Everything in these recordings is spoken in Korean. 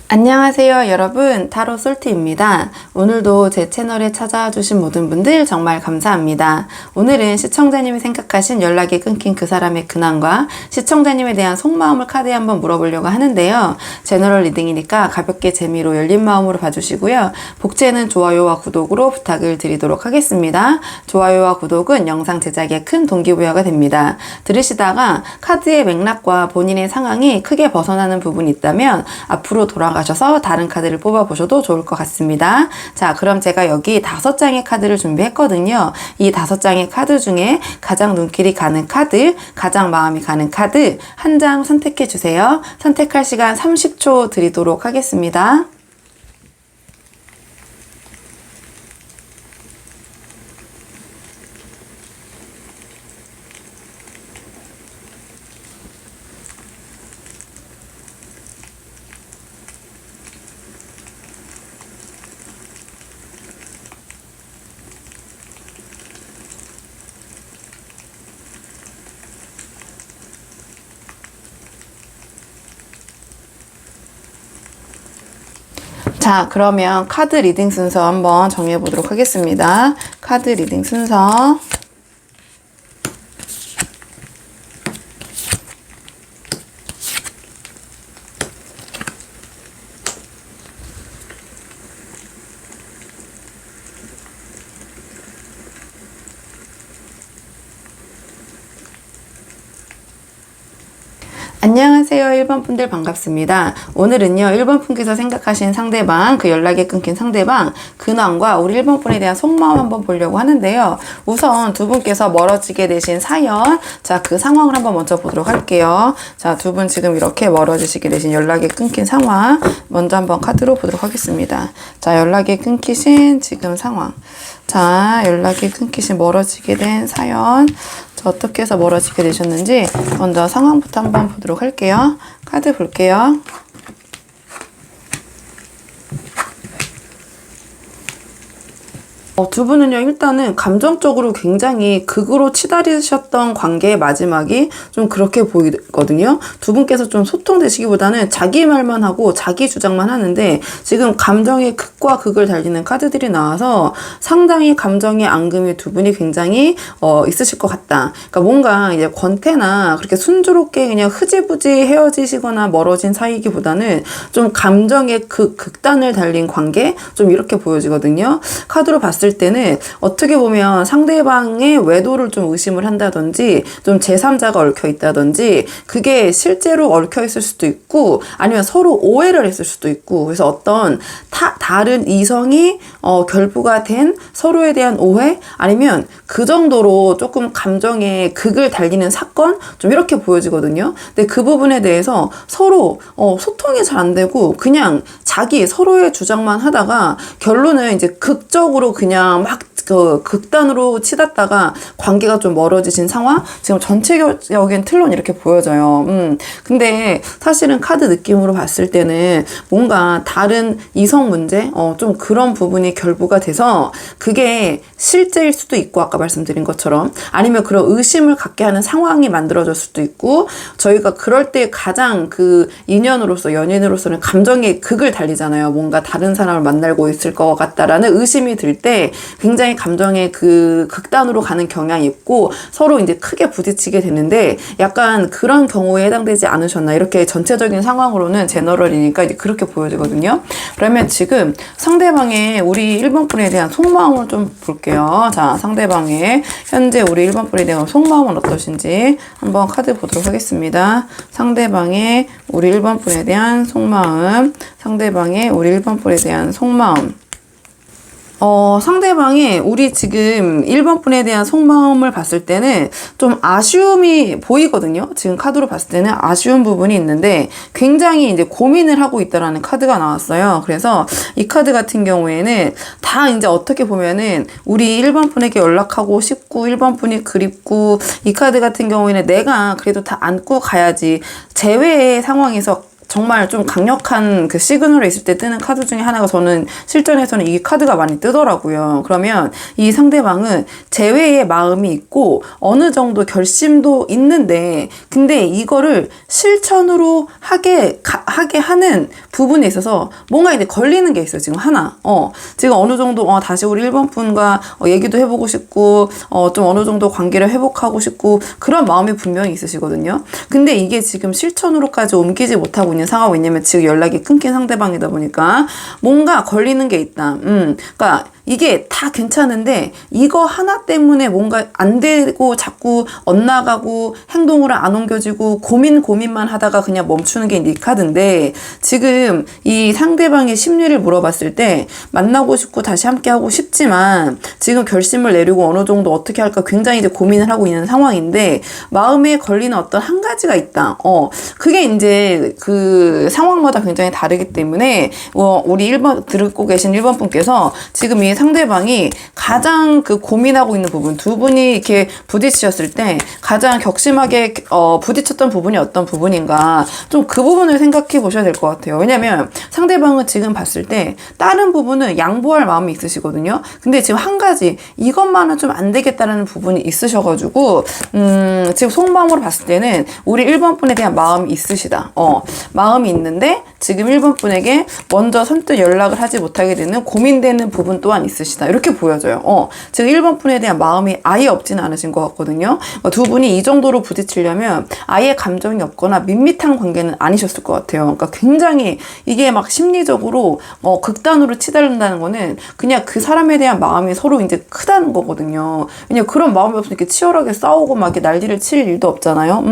안녕하세요 여러분, 타로 솔티입니다. 오늘도 제 채널에 찾아와 주신 모든 분들 정말 감사합니다. 오늘은 시청자님이 생각하신 연락이 끊긴 그 사람의 근황과 시청자님에 대한 속마음을 카드에 한번 물어보려고 하는데요. 제너럴 리딩이니까 가볍게 재미로 열린 마음으로 봐주시고요. 복제는 좋아요와 구독으로 부탁을 드리도록 하겠습니다. 좋아요와 구독은 영상 제작에 큰 동기부여가 됩니다. 들으시다가 카드의 맥락과 본인의 상황이 크게 벗어나는 부분이 있다면 앞으로 돌아가셔서 다른 카드를 뽑아보셔도 좋을 것 같습니다. 자, 그럼 제가 여기 5장의 카드를 준비했거든요. 이 5장의 카드 중에 가장 눈길이 가는 카드, 가장 마음이 가는 카드 한 장 선택해 주세요. 선택할 시간 30초 드리도록 하겠습니다. 자, 그러면 카드 리딩 순서 한번 정해 보도록 하겠습니다. 카드 리딩 순서. 안녕하세요 1번 분들 반갑습니다. 오늘은요 1번 분께서 생각하신 상대방, 그 연락이 끊긴 상대방 근황과 우리 1번 분에 대한 속마음 한번 보려고 하는데요. 우선 두 분께서 멀어지게 되신 사연, 자, 그 상황을 한번 먼저 보도록 할게요. 자, 두 분 지금 이렇게 멀어지시게 되신 연락이 끊긴 상황 먼저 한번 카드로 보도록 하겠습니다. 자, 연락이 끊기신 지금 상황, 자, 연락이 끊기신 멀어지게 된 사연, 자, 어떻게 해서 멀어지게 되셨는지 먼저 상황부터 한번 보도록 할게요. 카드 볼게요. 두 분은요, 일단은 감정적으로 굉장히 극으로 치달으셨던 관계의 마지막이 좀 그렇게 보이거든요. 두 분께서 좀 소통되시기보다는 자기 말만 하고 자기 주장만 하는데 지금 감정의 극과 극을 달리는 카드들이 나와서 상당히 감정의 앙금이 두 분이 굉장히 있으실 것 같다. 그러니까 뭔가 이제 권태나 그렇게 순조롭게 그냥 흐지부지 헤어지시거나 멀어진 사이기보다는 좀 감정의 극단을 달린 관계, 좀 이렇게 보여지거든요. 카드로 봤을 때는 어떻게 보면 상대방의 외도를 좀 의심을 한다든지 좀 제3자가 얽혀 있다든지 그게 실제로 얽혀 있을 수도 있고 아니면 서로 오해를 했을 수도 있고, 그래서 어떤 다른 이성이 결부가 된 서로에 대한 오해, 아니면 그 정도로 조금 감정의 극을 달리는 사건, 좀 이렇게 보여지거든요. 근데 그 부분에 대해서 서로 소통이 잘 안 되고 그냥 자기 서로의 주장만 하다가 결론은 이제 극적으로 그냥 막 극단으로 치닫다가 관계가 좀 멀어지신 상황, 지금 전체적인 틀론 이렇게 보여져요. 근데 사실은 카드 느낌으로 봤을 때는 뭔가 다른 이성 문제, 좀 그런 부분이 결부가 돼서 그게 실제일 수도 있고, 아까 말씀드린 것처럼 아니면 그런 의심을 갖게 하는 상황이 만들어질 수도 있고, 저희가 그럴 때 가장 그 인연으로서, 연인으로서는 감정의 극을 달리잖아요. 뭔가 다른 사람을 만나고 있을 것 같다라는 의심이 들 때 굉장히 감정의 그 극단으로 가는 경향이 있고 서로 이제 크게 부딪히게 되는데, 약간 그런 경우에 해당되지 않으셨나, 이렇게 전체적인 상황으로는 제너럴이니까 이제 그렇게 보여지거든요. 그러면 지금 상대방의 우리 1번 분에 대한 속마음을 좀 볼게요. 자, 상대방의 현재 우리 1번 분에 대한 속마음은 어떠신지 한번 카드 보도록 하겠습니다. 상대방의 우리 1번 분에 대한 속마음, 상대방의 우리 1번 분에 대한 속마음. 상대방이 우리 지금 1번 분에 대한 속마음을 봤을 때는 좀 아쉬움이 보이거든요. 지금 카드로 봤을 때는 아쉬운 부분이 있는데 굉장히 이제 고민을 하고 있다라는 카드가 나왔어요. 그래서 이 카드 같은 경우에는 다 이제 어떻게 보면은 우리 1번 분에게 연락하고 싶고 1번 분이 그립고, 이 카드 같은 경우에는 내가 그래도 다 안고 가야지, 재회의 상황에서 정말 좀 강력한 그 시그널에 있을 때 뜨는 카드 중에 하나가 저는 실전에서는 이 카드가 많이 뜨더라고요. 그러면 이 상대방은 제외의 마음이 있고 어느 정도 결심도 있는데 근데 이거를 실천으로 하게 하는 부분에 있어서 뭔가 이제 걸리는 게 있어요. 지금 하나. 지금 어느 정도 다시 우리 1번 분과 얘기도 해보고 싶고 좀 어느 정도 관계를 회복하고 싶고 그런 마음이 분명히 있으시거든요. 근데 이게 지금 실천으로까지 옮기지 못하고 있는 상황. 왜냐면 지금 연락이 끊긴 상대방이다 보니까 뭔가 걸리는 게 있다. 그러니까 이게 다 괜찮은데 이거 하나 때문에 뭔가 안 되고 자꾸 엇나가고 행동으로 안 옮겨지고 고민만 하다가 그냥 멈추는 게 이 카드인데 지금 이 상대방의 심리를 물어봤을 때 만나고 싶고 다시 함께 하고 싶지만 지금 결심을 내리고 어느 정도 어떻게 할까 굉장히 이제 고민을 하고 있는 상황인데 마음에 걸리는 어떤 한 가지가 있다. 그게 이제 그 상황마다 굉장히 다르기 때문에 우리 1번 듣고 계신 1번 분께서 지금 이 상대방이 가장 그 고민하고 있는 부분 두 분이 이렇게 부딪히셨을 때 가장 격심하게 부딪혔던 부분이 어떤 부분인가 좀 그 부분을 생각해 보셔야 될 것 같아요. 왜냐면 상대방은 지금 봤을 때 다른 부분은 양보할 마음이 있으시거든요. 근데 지금 한 가지 이것만은 좀 안 되겠다라는 부분이 있으셔가지고 지금 속마음으로 봤을 때는 우리 1번 분에 대한 마음이 있으시다. 마음이 있는데 지금 1번 분에게 먼저 선뜻 연락을 하지 못하게 되는 고민되는 부분 또한 있으시다. 이렇게 보여져요. 지금 1번 분에 대한 마음이 아예 없지는 않으신 것 같거든요. 두 분이 이 정도로 부딪히려면 아예 감정이 없거나 밋밋한 관계는 아니셨을 것 같아요. 그러니까 굉장히 이게 막 심리적으로 극단으로 치달른다는 거는 그냥 그 사람에 대한 마음이 서로 이제 크다는 거거든요. 왜냐면 그런 마음이 없으면 이렇게 치열하게 싸우고 막 이렇게 난리를 칠 일도 없잖아요.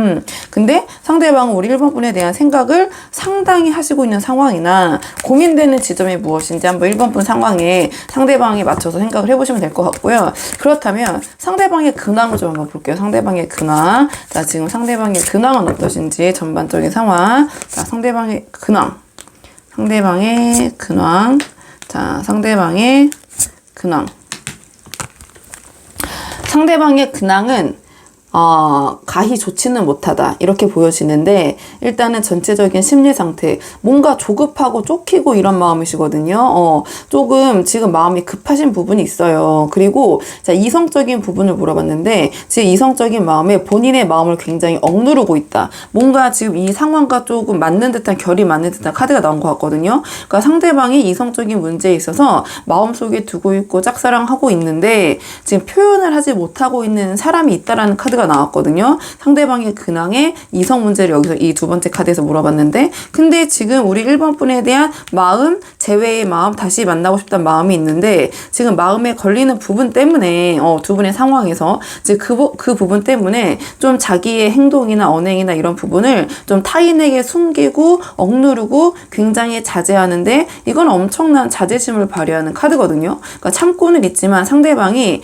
근데 상대방은 우리 1번 분에 대한 생각을 상당히 하시고 있는 상황이나 고민되는 지점이 무엇인지 한번 1번 분 상황에 상대방에 맞춰서 생각을 해보시면 될 것 같고요. 그렇다면 상대방의 근황을 좀 한번 볼게요. 상대방의 근황. 자, 지금 상대방의 근황은 어떠신지 전반적인 상황. 자, 상대방의 근황. 상대방의 근황. 자, 상대방의 근황. 상대방의 근황은 가히 좋지는 못하다 이렇게 보여지는데 일단은 전체적인 심리 상태 뭔가 조급하고 쫓기고 이런 마음이시거든요. 조금 지금 마음이 급하신 부분이 있어요. 그리고 자, 이성적인 부분을 물어봤는데 지금 이성적인 마음에 본인의 마음을 굉장히 억누르고 있다. 뭔가 지금 이 상황과 조금 맞는 듯한 결이 맞는 듯한 카드가 나온 것 같거든요. 그러니까 상대방이 이성적인 문제에 있어서 마음속에 두고 있고 짝사랑하고 있는데 지금 표현을 하지 못하고 있는 사람이 있다라는 카드가 나왔거든요. 상대방의 근황에 이성 문제를 여기서 이 두 번째 카드에서 물어봤는데 근데 지금 우리 1번 분에 대한 마음, 제외의 마음, 다시 만나고 싶다는 마음이 있는데 지금 마음에 걸리는 부분 때문에 두 분의 상황에서 이제 그 부분 때문에 좀 자기의 행동이나 언행이나 이런 부분을 좀 타인에게 숨기고 억누르고 굉장히 자제하는데 이건 엄청난 자제심을 발휘하는 카드거든요. 그러니까 참고는 있지만 상대방이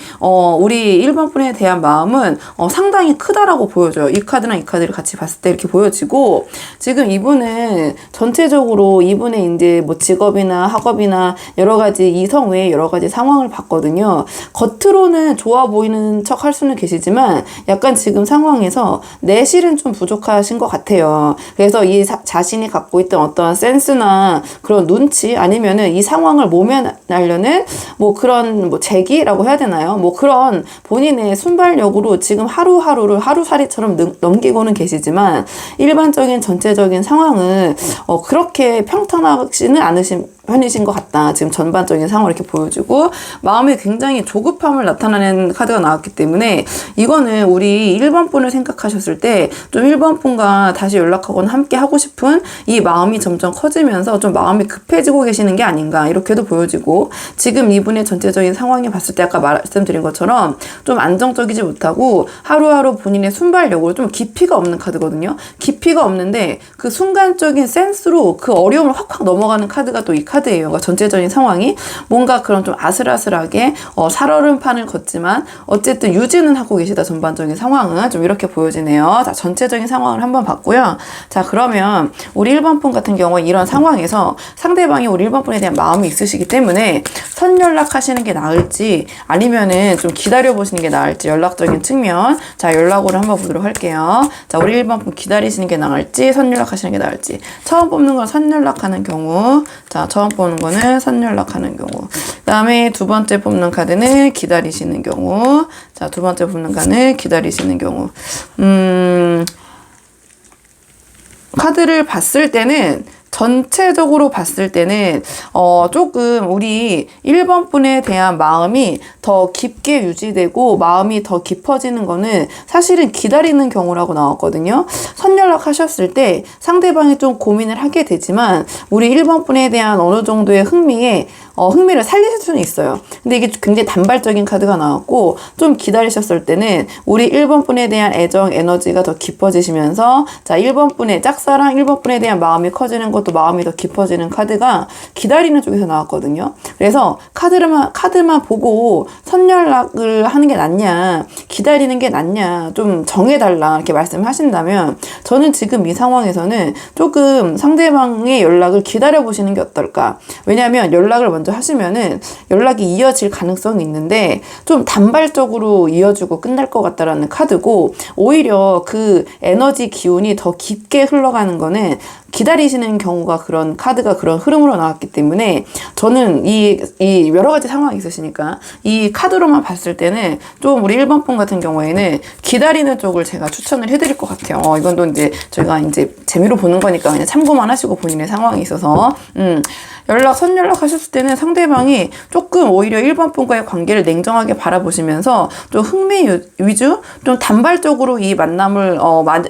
우리 1번 분에 대한 마음은 상당히 크다라고 보여져요. 이 카드랑 이 카드를 같이 봤을 때 이렇게 보여지고 지금 이분은 전체적으로 이분의 이제 뭐 직업이나 학업이나 여러 가지 이성 외에 여러 가지 상황을 봤거든요. 겉으로는 좋아 보이는 척 할 수는 계시지만 약간 지금 상황에서 내실은 좀 부족하신 것 같아요. 그래서 이 자신이 갖고 있던 어떤 센스나 그런 눈치 아니면은 이 상황을 모면하려는 뭐 그런 뭐 재기라고 해야 되나요? 뭐 그런 본인의 순발력으로 지금 하루하루를 하루살이처럼 넘기고는 계시지만 일반적인 전체적인 상황은 그렇게 평탄하지는 않으신 편이신 것 같다. 지금 전반적인 상황을 이렇게 보여주고 마음에 굉장히 조급함을 나타내는 카드가 나왔기 때문에 이거는 우리 1번 분을 생각하셨을 때 좀 1번 분과 다시 연락하거나 함께 하고 싶은 이 마음이 점점 커지면서 좀 마음이 급해지고 계시는 게 아닌가 이렇게도 보여지고 지금 이분의 전체적인 상황이 봤을 때 아까 말씀드린 것처럼 좀 안정적이지 못하고 하루하루 본인의 순발력으로 좀 깊이가 없는 카드거든요. 깊이가 없는데 그 순간적인 센스로 그 어려움을 확확 넘어가는 카드가 또 이 카드예요. 그러니까 전체적인 상황이 뭔가 그런 좀 아슬아슬하게 살얼음판을 걷지만 어쨌든 유지는 하고 계시다. 전반적인 상황은 좀 이렇게 보여지네요. 자, 전체적인 상황을 한번 봤고요. 자, 그러면 우리 1번 분 같은 경우에 이런 상황에서 상대방이 우리 1번 분에 대한 마음이 있으시기 때문에 선 연락하시는 게 나을지 아니면은 좀 기다려 보시는 게 나을지 연락적인 측면 자, 연락으로 한번 보도록 할게요. 자, 우리 1번 분 기다리시는 게 나을지 선연락하시는 게 나을지. 처음 뽑는 건 선연락하는 경우. 자, 처음 뽑는 거는 선연락하는 경우. 그 다음에 두 번째 뽑는 카드는 기다리시는 경우. 자, 두 번째 뽑는 카드는 기다리시는 경우. 카드를 봤을 때는 전체적으로 봤을 때는 조금 우리 1번 분에 대한 마음이 더 깊게 유지되고 마음이 더 깊어지는 거는 사실은 기다리는 경우라고 나왔거든요. 선연락 하셨을 때 상대방이 좀 고민을 하게 되지만 우리 1번 분에 대한 어느 정도의 흥미를 살리실 수는 있어요. 근데 이게 굉장히 단발적인 카드가 나왔고 좀 기다리셨을 때는 우리 1번 분에 대한 애정, 에너지가 더 깊어지시면서 자, 1번 분의 짝사랑, 1번 분에 대한 마음이 커지는 것도 마음이 더 깊어지는 카드가 기다리는 쪽에서 나왔거든요. 그래서 카드만 보고 선연락을 하는 게 낫냐, 기다리는 게 낫냐 좀 정해달라 이렇게 말씀하신다면 저는 지금 이 상황에서는 조금 상대방의 연락을 기다려보시는 게 어떨까. 왜냐하면 연락을 먼저 하시면은 연락이 이어질 가능성이 있는데 좀 단발적으로 이어지고 끝날 것 같다라는 카드고 오히려 그 에너지 기운이 더 깊게 흘러가는 거는 기다리시는 경우가 그런 카드가 그런 흐름으로 나왔기 때문에 저는 이 여러 가지 상황이 있으시니까 이 카드로만 봤을 때는 좀 우리 1번 분 같은 경우에는 기다리는 쪽을 제가 추천을 해드릴 것 같아요. 이건 또 이제 저희가 이제 재미로 보는 거니까 그냥 참고만 하시고 본인의 상황이 있어서 선연락 하셨을 때는 상대방이 조금 오히려 1번 분과의 관계를 냉정하게 바라보시면서 좀 흥미 위주, 좀 단발적으로 이 만남을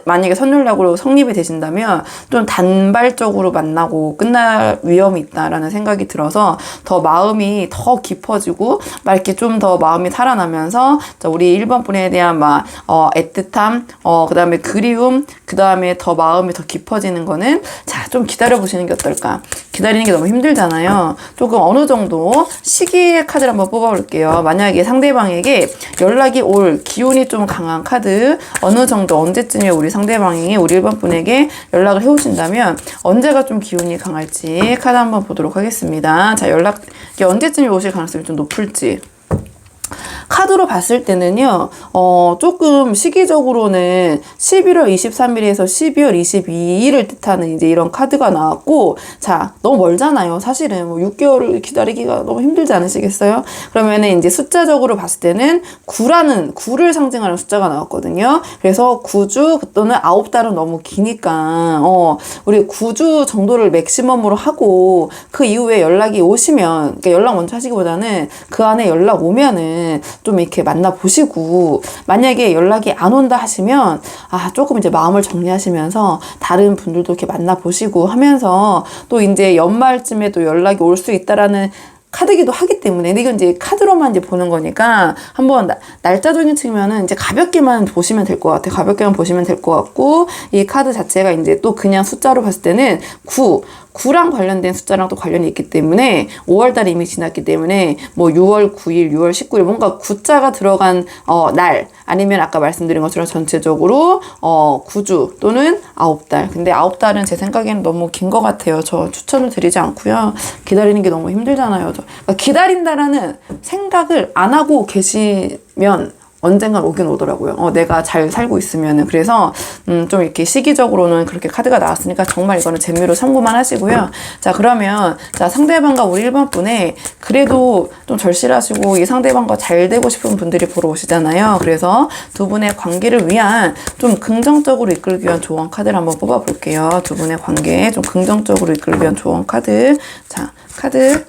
만약에 선연락으로 성립이 되신다면 좀 단발적으로 만나고 끝날 위험이 있다라는 생각이 들어서 더 마음이 더 깊어지고 막 이렇게 좀 더 마음이 살아나면서 우리 1번 분에 대한 애틋함, 그 다음에 그리움, 그 다음에 더 마음이 더 깊어지는 거는 자, 좀 기다려보시는 게 어떨까. 기다리는 게 너무 힘들잖아요. 조금 어느 정도 시기의 카드를 한번 뽑아볼게요. 만약에 상대방에게 연락이 올 기운이 좀 강한 카드, 어느 정도 언제쯤에 우리 상대방이 우리 1번 분에게 연락을 해오신다면 언제가 좀 기운이 강할지 카드 한번 보도록 하겠습니다. 자, 연락이 언제쯤에 오실 가능성이 좀 높을지. 카드로 봤을 때는요, 조금 시기적으로는 11월 23일에서 12월 22일을 뜻하는 이제 이런 카드가 나왔고, 자, 너무 멀잖아요. 사실은 6개월을 기다리기가 너무 힘들지 않으시겠어요? 그러면은 이제 숫자적으로 봤을 때는 9를 상징하는 숫자가 나왔거든요. 그래서 9주 또는 9달은 너무 기니까, 우리 9주 정도를 맥시멈으로 하고, 그 이후에 연락이 오시면, 그러니까 연락 먼저 하시기보다는 그 안에 연락 오면은 좀 이렇게 만나보시고, 만약에 연락이 안 온다 하시면 조금 이제 마음을 정리하시면서 다른 분들도 이렇게 만나보시고 하면서 또 이제 연말쯤에 또 연락이 올 수 있다라는 카드기도 하기 때문에. 근데 이건 이제 카드로만 이제 보는 거니까 한번 날짜적인 측면은 이제 가볍게만 보시면 될 것 같아요. 가볍게만 보시면 될 것 같고, 이 카드 자체가 이제 또 그냥 숫자로 봤을 때는 9랑 관련된 숫자랑 또 관련이 있기 때문에 5월달이 이미 지났기 때문에 뭐 6월 9일, 6월 19일 뭔가 9자가 들어간 날, 아니면 아까 말씀드린 것처럼 전체적으로 9주 또는 9달. 근데 9달은 제 생각에는 너무 긴 것 같아요. 저 추천을 드리지 않고요. 기다리는 게 너무 힘들잖아요. 그러니까 기다린다라는 생각을 안 하고 계시면 언젠간 오긴 오더라고요. 내가 잘 살고 있으면은. 그래서 좀 이렇게 시기적으로는 그렇게 카드가 나왔으니까 정말 이거는 재미로 참고만 하시고요. 자, 그러면 자, 상대방과 우리 1번 분에 그래도 좀 절실하시고 이 상대방과 잘 되고 싶은 분들이 보러 오시잖아요. 그래서 두 분의 관계를 위한 좀 긍정적으로 이끌기 위한 조언 카드를 한번 뽑아볼게요. 두 분의 관계 좀 긍정적으로 이끌기 위한 조언 카드. 자, 카드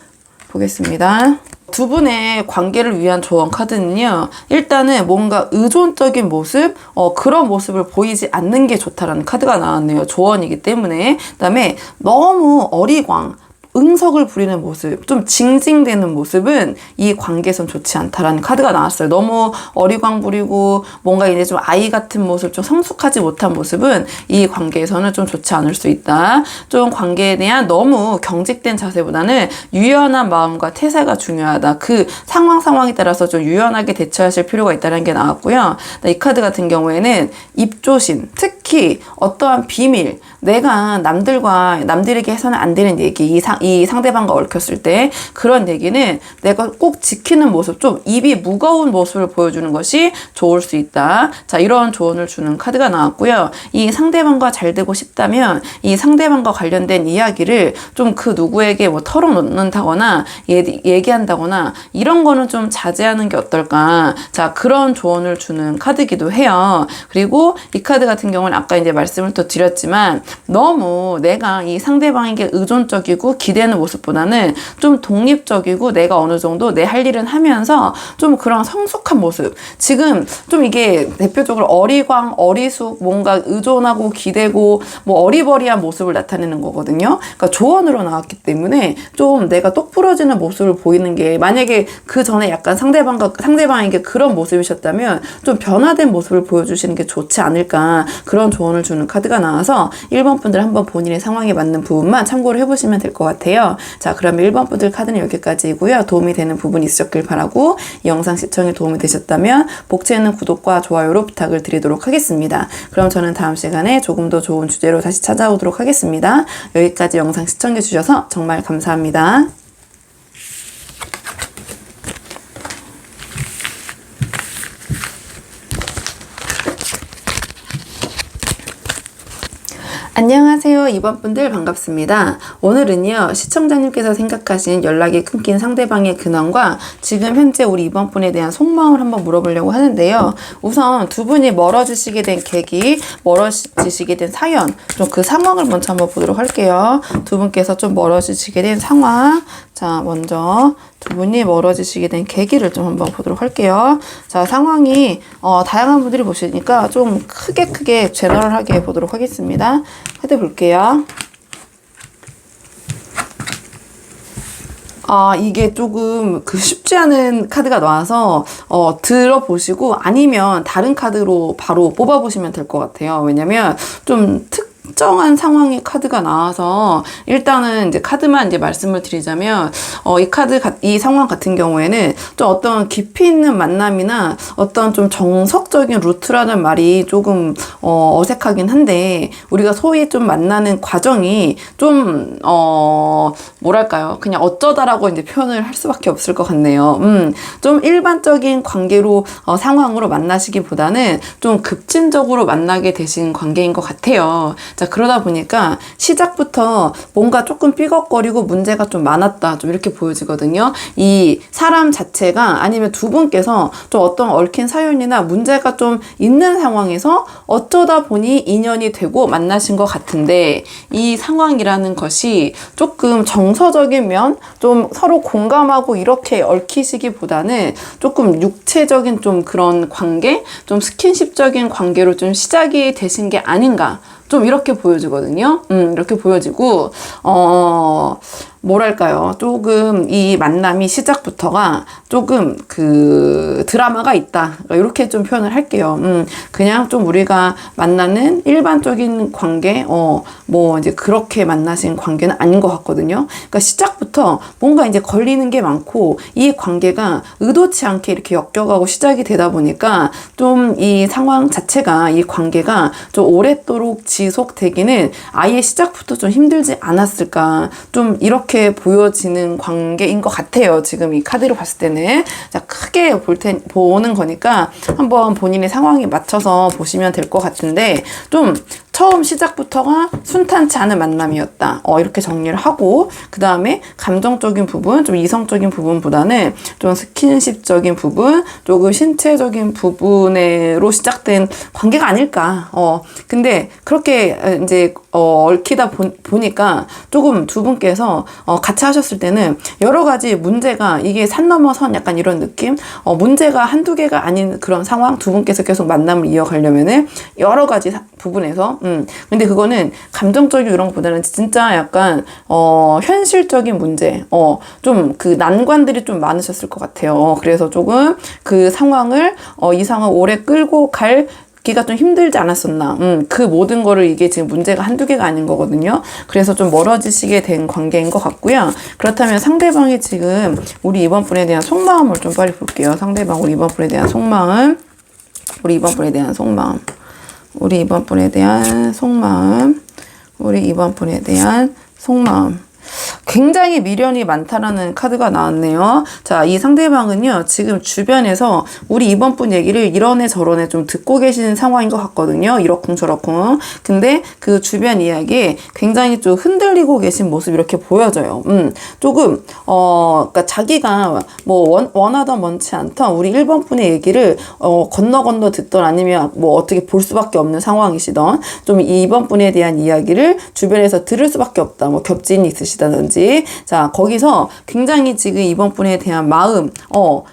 보겠습니다. 두 분의 관계를 위한 조언 카드는요, 일단은 뭔가 의존적인 모습, 그런 모습을 보이지 않는 게 좋다라는 카드가 나왔네요. 조언이기 때문에. 그다음에 너무 어리광, 응석을 부리는 모습, 좀 징징대는 모습은 이 관계에선 좋지 않다라는 카드가 나왔어요. 너무 어리광 부리고 뭔가 이제 좀 아이 같은 모습, 좀 성숙하지 못한 모습은 이 관계에서는 좀 좋지 않을 수 있다. 좀 관계에 대한 너무 경직된 자세보다는 유연한 마음과 태세가 중요하다. 그 상황에 따라서 좀 유연하게 대처하실 필요가 있다는 게 나왔고요. 이 카드 같은 경우에는 입조심, 특히 어떠한 비밀, 내가 남들에게 해서는 안 되는 얘기, 이 상대방과 얽혔을 때 그런 얘기는 내가 꼭 지키는 모습, 좀 입이 무거운 모습을 보여주는 것이 좋을 수 있다. 자, 이런 조언을 주는 카드가 나왔고요. 이 상대방과 잘 되고 싶다면 이 상대방과 관련된 이야기를 좀 그 누구에게 뭐 털어놓는다거나 얘기한다거나 이런 거는 좀 자제하는 게 어떨까. 자, 그런 조언을 주는 카드기도 해요. 그리고 이 카드 같은 경우는 아까 이제 말씀을 또 드렸지만 너무 내가 이 상대방에게 의존적이고 기대는 모습보다는 좀 독립적이고 내가 어느 정도 내 할 일은 하면서 좀 그런 성숙한 모습. 지금 좀 이게 대표적으로 어리광, 어리숙, 뭔가 의존하고 기대고 뭐 어리버리한 모습을 나타내는 거거든요. 그러니까 조언으로 나왔기 때문에 좀 내가 똑 부러지는 모습을 보이는 게 만약에 그 전에 약간 상대방에게 그런 모습이셨다면 좀 변화된 모습을 보여주시는 게 좋지 않을까. 그런 조언을 주는 카드가 나와서 1번 분들 한번 본인의 상황에 맞는 부분만 참고를 해보시면 될 것 같아요. 자, 그러면 1번 분들 카드는 여기까지이고요. 도움이 되는 부분이 있으셨길 바라고 이 영상 시청에 도움이 되셨다면 복채 있는 구독과 좋아요로 부탁을 드리도록 하겠습니다. 그럼 저는 다음 시간에 조금 더 좋은 주제로 다시 찾아오도록 하겠습니다. 여기까지 영상 시청해 주셔서 정말 감사합니다. 안녕하세요. 2번 분들 반갑습니다. 오늘은요, 시청자님께서 생각하신 연락이 끊긴 상대방의 근황과 지금 현재 우리 2번 분에 대한 속마음을 한번 물어보려고 하는데요. 우선 두 분이 멀어지시게 된 계기, 멀어지시게 된 사연, 좀 그 상황을 먼저 한번 보도록 할게요. 두 분께서 좀 멀어지시게 된 상황. 자, 먼저 두 분이 멀어지시게 된 계기를 좀 한번 보도록 할게요. 자, 상황이 다양한 분들이 보시니까 좀 크게 제너럴하게 보도록 하겠습니다. 카드 볼게요. 이게 조금 쉽지 않은 카드가 나와서 들어보시고 아니면 다른 카드로 바로 뽑아보시면 될 것 같아요. 왜냐면 좀 특정한 상황의 카드가 나와서 일단은 이제 카드만 이제 말씀을 드리자면 이 상황 같은 경우에는 좀 어떤 깊이 있는 만남이나 어떤 좀 정석적인 루트라는 말이 조금 어색하긴 한데 우리가 소위 좀 만나는 과정이 좀 뭐랄까요, 그냥 어쩌다라고 이제 표현을 할 수밖에 없을 것 같네요. 좀 일반적인 관계로 상황으로 만나시기보다는 좀 급진적으로 만나게 되신 관계인 것 같아요. 자, 그러다 보니까 시작부터 뭔가 조금 삐걱거리고 문제가 좀 많았다, 좀 이렇게 보여지거든요. 이 사람 자체가 아니면 두 분께서 좀 어떤 얽힌 사연이나 문제가 좀 있는 상황에서 어쩌다 보니 인연이 되고 만나신 것 같은데 이 상황이라는 것이 조금 정서적인 면, 좀 서로 공감하고 이렇게 얽히시기보다는 조금 육체적인 좀 그런 관계, 좀 스킨십적인 관계로 좀 시작이 되신 게 아닌가, 좀 이렇게 보여지거든요. 이렇게 보여지고 뭐랄까요, 조금 이 만남이 시작부터가 조금 그 드라마가 있다, 이렇게 좀 표현을 할게요. 그냥 좀 우리가 만나는 일반적인 관계, 뭐 이제 그렇게 만나신 관계는 아닌 것 같거든요. 그러니까 시작부터 뭔가 이제 걸리는 게 많고 이 관계가 의도치 않게 이렇게 엮여가고 시작이 되다 보니까 좀 이 상황 자체가, 이 관계가 좀 오랫도록 지속되기는 아예 시작부터 좀 힘들지 않았을까, 좀 이렇게 보여지는 관계인 것 같아요. 지금 이 카드로 봤을 때는. 자, 크게 보는 거니까 한번 본인의 상황에 맞춰서 보시면 될 것 같은데, 좀 처음 시작부터가 순탄치 않은 만남이었다, 이렇게 정리를 하고, 그 다음에 감정적인 부분, 좀 이성적인 부분보다는 좀 스킨십적인 부분, 조금 신체적인 부분으로 시작된 관계가 아닐까. 근데 그렇게 이제 얽히다 보니까 조금 두 분께서 같이 하셨을 때는 여러 가지 문제가, 이게 산 넘어 선 약간 이런 느낌? 문제가 한두 개가 아닌 그런 상황, 두 분께서 계속 만남을 이어가려면은 여러 가지 부분에서 근데 그거는 감정적인 이런 것보다는 진짜 약간 현실적인 문제, 좀 그 난관들이 좀 많으셨을 것 같아요. 그래서 조금 그 상황을 이 상황을 오래 끌고 갈 기가 좀 힘들지 않았었나. 그 모든 거를, 이게 지금 문제가 한두 개가 아닌 거거든요. 그래서 좀 멀어지시게 된 관계인 것 같고요. 그렇다면 상대방이 지금 우리 이번 분에 대한 속마음을 좀 빨리 볼게요. 상대방 우리 이번 분에 대한 속마음, 우리 이번 분에 대한 속마음, 우리 이번 분에 대한 속마음, 우리 이번 분에 대한 속마음. 굉장히 미련이 많다라는 카드가 나왔네요. 자, 이 상대방은요, 지금 주변에서 우리 이번 분 얘기를 이런애 저런애 좀 듣고 계시는 상황인 것 같거든요. 이러쿵저러쿵. 근데 그 주변 이야기에 굉장히 좀 흔들리고 계신 모습 이렇게 보여져요. 조금, 그러니까 자기가 뭐 원하던 원치 않던 우리 1번 분의 얘기를, 건너 듣던 아니면 뭐 어떻게 볼 수밖에 없는 상황이시던 좀 2번 분에 대한 이야기를 주변에서 들을 수밖에 없다. 뭐 겹진이 있으시다든지. 자, 거기서 굉장히 지금 2번 분에 대한 마음,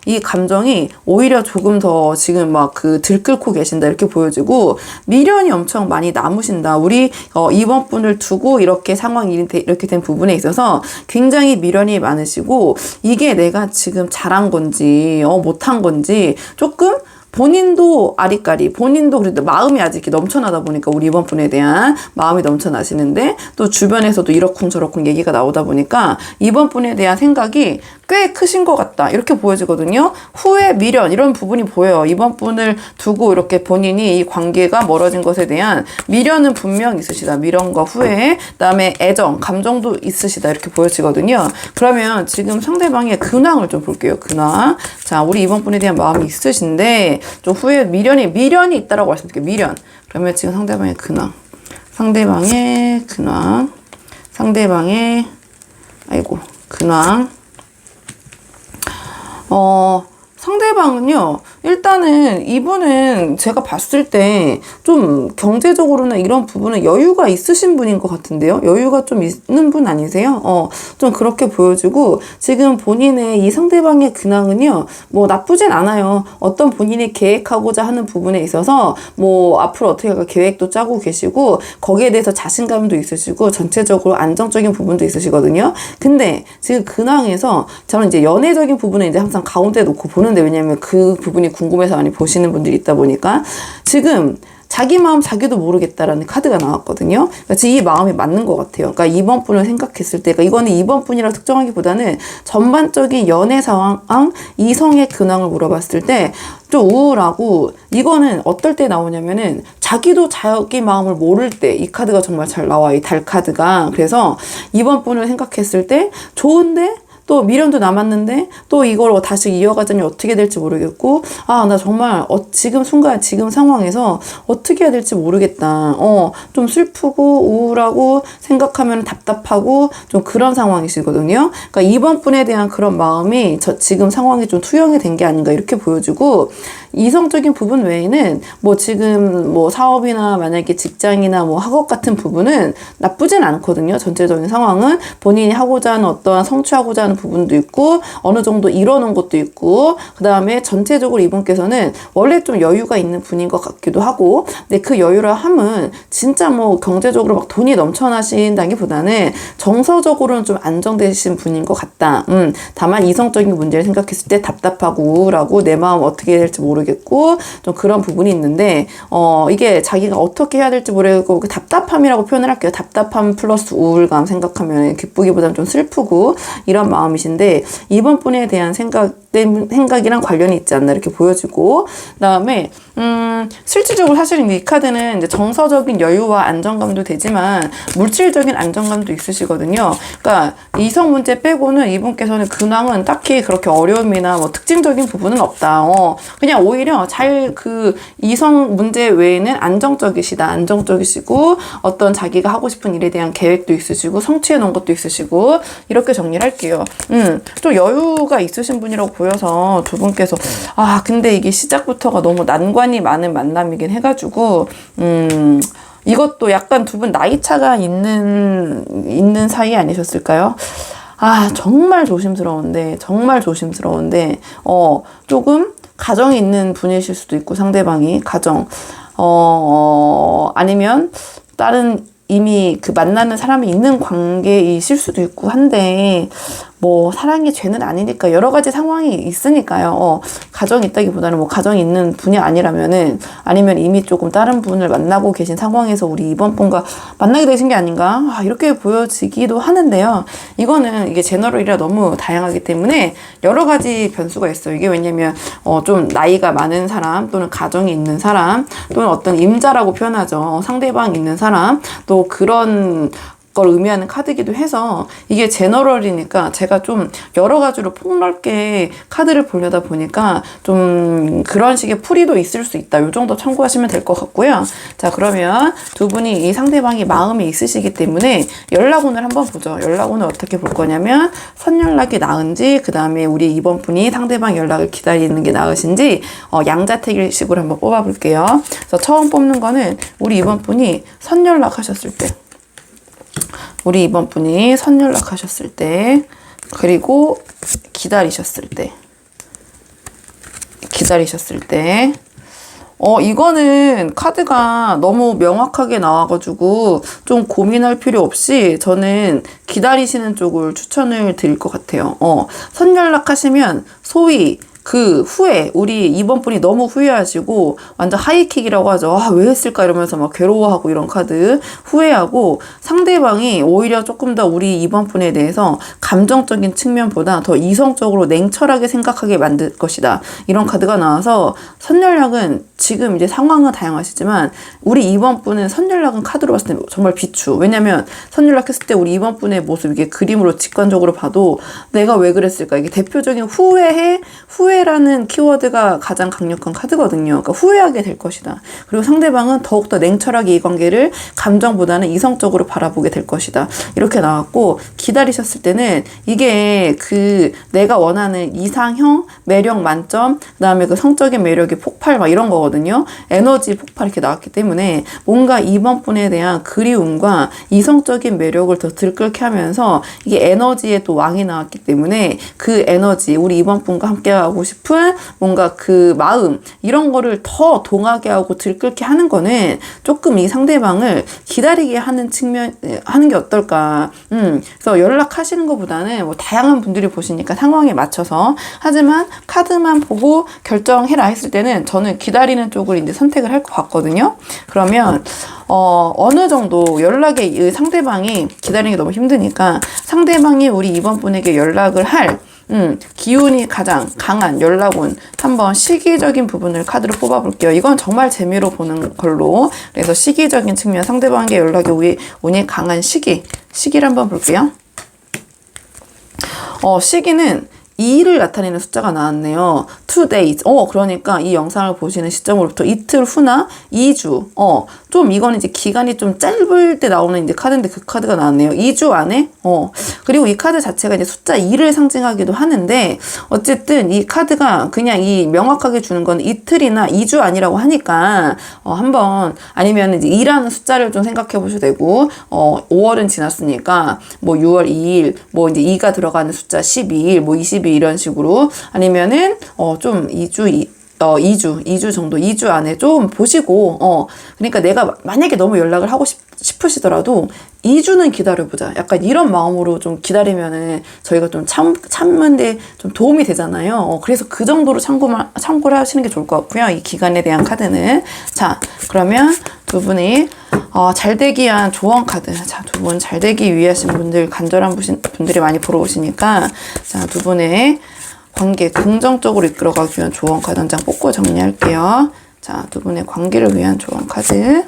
이 감정이 오히려 조금 더 지금 막 그 들끓고 계신다. 이렇게 보여지고 미련이 엄청 많이 남으신다. 우리 2번 분을 두고 이렇게 상황이 이렇게 된 부분에 있어서 굉장히 미련이 많으시고 이게 내가 지금 잘한 건지 못한 건지 조금 본인도 아리까리, 본인도 그래도 마음이 아직 이렇게 넘쳐나다 보니까 우리 이번 분에 대한 마음이 넘쳐나시는데 또 주변에서도 이러쿵저러쿵 얘기가 나오다 보니까 이번 분에 대한 생각이 꽤 크신 것 같다. 이렇게 보여지거든요. 후회, 미련 이런 부분이 보여요. 이번 분을 두고 이렇게 본인이 이 관계가 멀어진 것에 대한 미련은 분명 있으시다. 미련과 후회, 그다음에 애정, 감정도 있으시다. 이렇게 보여지거든요. 그러면 지금 상대방의 근황을 좀 볼게요. 근황. 자, 우리 이번 분에 대한 마음이 있으신데 좀 후회, 미련이 있다라고 말씀드릴게요. 미련. 그러면 지금 상대방의 근황. 상대방의 근황. 근황. 상대방은요, 일단은 이분은 제가 봤을 때 좀 경제적으로나 이런 부분은 여유가 있으신 분인 것 같은데요? 여유가 좀 있는 분 아니세요? 좀 그렇게 보여지고, 지금 본인의 이 상대방의 근황은요, 뭐 나쁘진 않아요. 어떤 본인이 계획하고자 하는 부분에 있어서, 뭐 앞으로 어떻게 할까 계획도 짜고 계시고, 거기에 대해서 자신감도 있으시고, 전체적으로 안정적인 부분도 있으시거든요? 근데 지금 근황에서 저는 이제 연애적인 부분을 이제 항상 가운데 놓고 보는데, 왜냐면 그 부분이 궁금해서 많이 보시는 분들이 있다 보니까 지금 자기 마음 자기도 모르겠다라는 카드가 나왔거든요. 그러니까 이 마음이 맞는 것 같아요. 그러니까 2번 분을 생각했을 때, 그러니까 이거는 2번 분이라고 특정하기보다는 전반적인 연애 상황, 이성의 근황을 물어봤을 때 좀 우울하고, 이거는 어떨 때 나오냐면은 자기도 자기 마음을 모를 때 이 카드가 정말 잘 나와요. 이 달 카드가. 그래서 2번 분을 생각했을 때 좋은데 또 미련도 남았는데 또 이걸 다시 이어가자니 어떻게 될지 모르겠고, 나 정말 지금 순간 지금 상황에서 어떻게 해야 될지 모르겠다. 좀 슬프고 우울하고 생각하면 답답하고 좀 그런 상황이시거든요. 그러니까 이번 분에 대한 그런 마음이 지금 상황이 좀 투영이 된 게 아닌가 이렇게 보여지고, 이성적인 부분 외에는 뭐 지금 뭐 사업이나 만약에 직장이나 뭐 학업 같은 부분은 나쁘진 않거든요. 전체적인 상황은 본인이 하고자 하는 어떠한 성취하고자 하는 부분도 있고 어느 정도 이뤄놓은 것도 있고, 그 다음에 전체적으로 이분께서는 원래 좀 여유가 있는 분인 것 같기도 하고, 근데 그 여유라 함은 진짜 뭐 경제적으로 막 돈이 넘쳐나신다기보다는 정서적으로는 좀 안정되신 분인 것 같다. 다만 이성적인 문제를 생각했을 때 답답하고 우울하고 내 마음 어떻게 해야 될지 모르겠고 좀 그런 부분이 있는데, 이게 자기가 어떻게 해야 될지 모르겠고 그 답답함이라고 표현을 할게요. 답답함 플러스 우울감 생각하면 기쁘기보다는 좀 슬프고 이런 마음이신데, 이번 분에 대한 생각이랑 관련이 있지 않나 이렇게 보여지고, 그다음에 실질적으로 사실은 이 카드는 이제 정서적인 여유와 안정감도 되지만 물질적인 안정감도 있으시거든요. 그러니까 이성 문제 빼고는 이분께서는 근황은 딱히 그렇게 어려움이나 뭐 특징적인 부분은 없다. 그냥 오히려 그 이성 문제 외에는 안정적이시고 어떤 자기가 하고 싶은 일에 대한 계획도 있으시고 성취해 놓은 것도 있으시고, 이렇게 정리를 할게요. 좀 여유가 있으신 분이라고 보여서 두 분께서 근데 이게 시작부터가 너무 난관이 많은 만남이긴 해가지고 이것도 약간 두 분 나이 차가 있는 사이 아니셨을까요? 정말 조심스러운데 조금 가정이 있는 분이실 수도 있고, 상대방이 가정 아니면 다른 이미 그 만나는 사람이 있는 관계이실 수도 있고 한데, 뭐 사랑이 죄는 아니니까 여러 가지 상황이 있으니까요. 가정이 있다기보다는 뭐 가정이 있는 분이 아니라면은, 아니면 이미 조금 다른 분을 만나고 계신 상황에서 우리 이번 분과 만나게 되신 게 아닌가 이렇게 보여지기도 하는데요. 이게 제너럴이라 너무 다양하기 때문에 여러 가지 변수가 있어요. 이게 왜냐면 좀 나이가 많은 사람, 또는 가정이 있는 사람, 또는 어떤 임자라고 표현하죠. 상대방 있는 사람, 또 그런 걸 의미하는 카드이기도 해서 이게 제너럴이니까 제가 좀 여러 가지로 폭넓게 카드를 보려다 보니까 좀 그런 식의 풀이도 있을 수 있다. 요 정도 참고하시면 될 것 같고요. 자, 그러면 두 분이 이 상대방이 마음이 있으시기 때문에 연락운을 한번 보죠. 연락운을 어떻게 볼 거냐면 선연락이 나은지, 그 다음에 우리 이번 분이 상대방 연락을 기다리는 게 나으신지 양자택일식으로 한번 뽑아볼게요. 그래서 처음 뽑는 거는 우리 이번 분이 선연락 하셨을 때, 우리 이번 분이 선연락 하셨을 때, 그리고 기다리셨을 때, 이거는 카드가 너무 명확하게 나와가지고 좀 고민할 필요 없이 저는 기다리시는 쪽을 추천을 드릴 것 같아요. 선연락 하시면 소위 그 후에 우리 이번 분이 너무 후회하시고 완전 하이킥이라고 하죠. 아, 왜 했을까 이러면서 막 괴로워하고 이런 카드 후회하고, 상대방이 오히려 조금 더 우리 이번 분에 대해서 감정적인 측면보다 더 이성적으로 냉철하게 생각하게 만들 것이다. 이런 카드가 나와서 선연락은 지금 이제 상황은 다양하시지만 우리 이번 분은 선연락은 카드로 봤을 때 정말 비추. 왜냐면 선연락 했을 때 우리 이번 분의 모습, 이게 그림으로 직관적으로 봐도 내가 왜 그랬을까, 이게 대표적인 후회라는 키워드가 가장 강력한 카드거든요. 그러니까 후회하게 될 것이다. 그리고 상대방은 더욱더 냉철하게 이 관계를 감정보다는 이성적으로 바라보게 될 것이다. 이렇게 나왔고, 기다리셨을 때는 이게 그 내가 원하는 이상형, 매력 만점, 그 다음에 그 성적인 매력의 폭발 막 이런 거거든요. 에너지 폭발 이렇게 나왔기 때문에 뭔가 이번 분에 대한 그리움과 이성적인 매력을 더 들끓게 하면서 이게 에너지의 또 왕이 나왔기 때문에 그 에너지, 우리 이번 분과 함께 하고 싶은 뭔가 그 마음, 이런 거를 더 동하게 하고 들끓게 하는 거는 조금 이 상대방을 기다리게 하는 하는 게 어떨까. 그래서 연락하시는 것보다는 뭐 다양한 분들이 보시니까 상황에 맞춰서, 하지만 카드만 보고 결정해라 했을 때는 저는 기다리는 쪽을 이제 선택을 할 것 같거든요. 그러면 어느 정도 연락에 상대방이 기다리는 게 너무 힘드니까 상대방이 우리 이번 분에게 연락을 할 기운이 가장 강한 연락운, 한번 시기적인 부분을 카드로 뽑아볼게요. 이건 정말 재미로 보는 걸로. 그래서 시기적인 측면, 상대방에게 연락이 운이 강한 시기를 한번 볼게요. 시기는 2를 나타내는 숫자가 나왔네요. 2 days. 그러니까 이 영상을 보시는 시점으로부터 이틀 후나 2주. 좀 이거는 이제 기간이 좀 짧을 때 나오는 이제 카드인데 그 카드가 나왔네요. 2주 안에. 그리고 이 카드 자체가 이제 숫자 2를 상징하기도 하는데, 어쨌든 이 카드가 그냥 이 명확하게 주는 건 이틀이나 2주 안이라고 하니까 한번, 아니면 이제 2라는 숫자를 좀 생각해 보셔도 되고, 5월은 지났으니까 뭐 6월 2일, 뭐 이제 2가 들어가는 숫자 12일, 뭐 22일 이런 식으로, 아니면은 좀 2주 정도, 2주 안에 좀 보시고, 그러니까 내가 만약에 너무 연락을 하고 싶으시더라도 2주는 기다려보자. 약간 이런 마음으로 좀 기다리면은 저희가 좀 참는데 좀 도움이 되잖아요. 그래서 그 정도로 참고를 하시는 게 좋을 것 같고요. 이 기간에 대한 카드는. 자, 그러면 두 분이 잘 되기 위한 조언 카드. 자, 두 분 잘 되기 위하신 분들, 간절한 분들이 많이 보러 오시니까, 자, 두 분의 관계 긍정적으로 이끌어가기 위한 조언 카드 한 장 뽑고 정리할게요. 자, 두 분의 관계를 위한 조언 카드.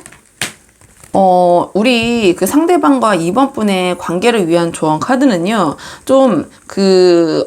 우리 그 상대방과 이번 분의 관계를 위한 조언 카드는요, 좀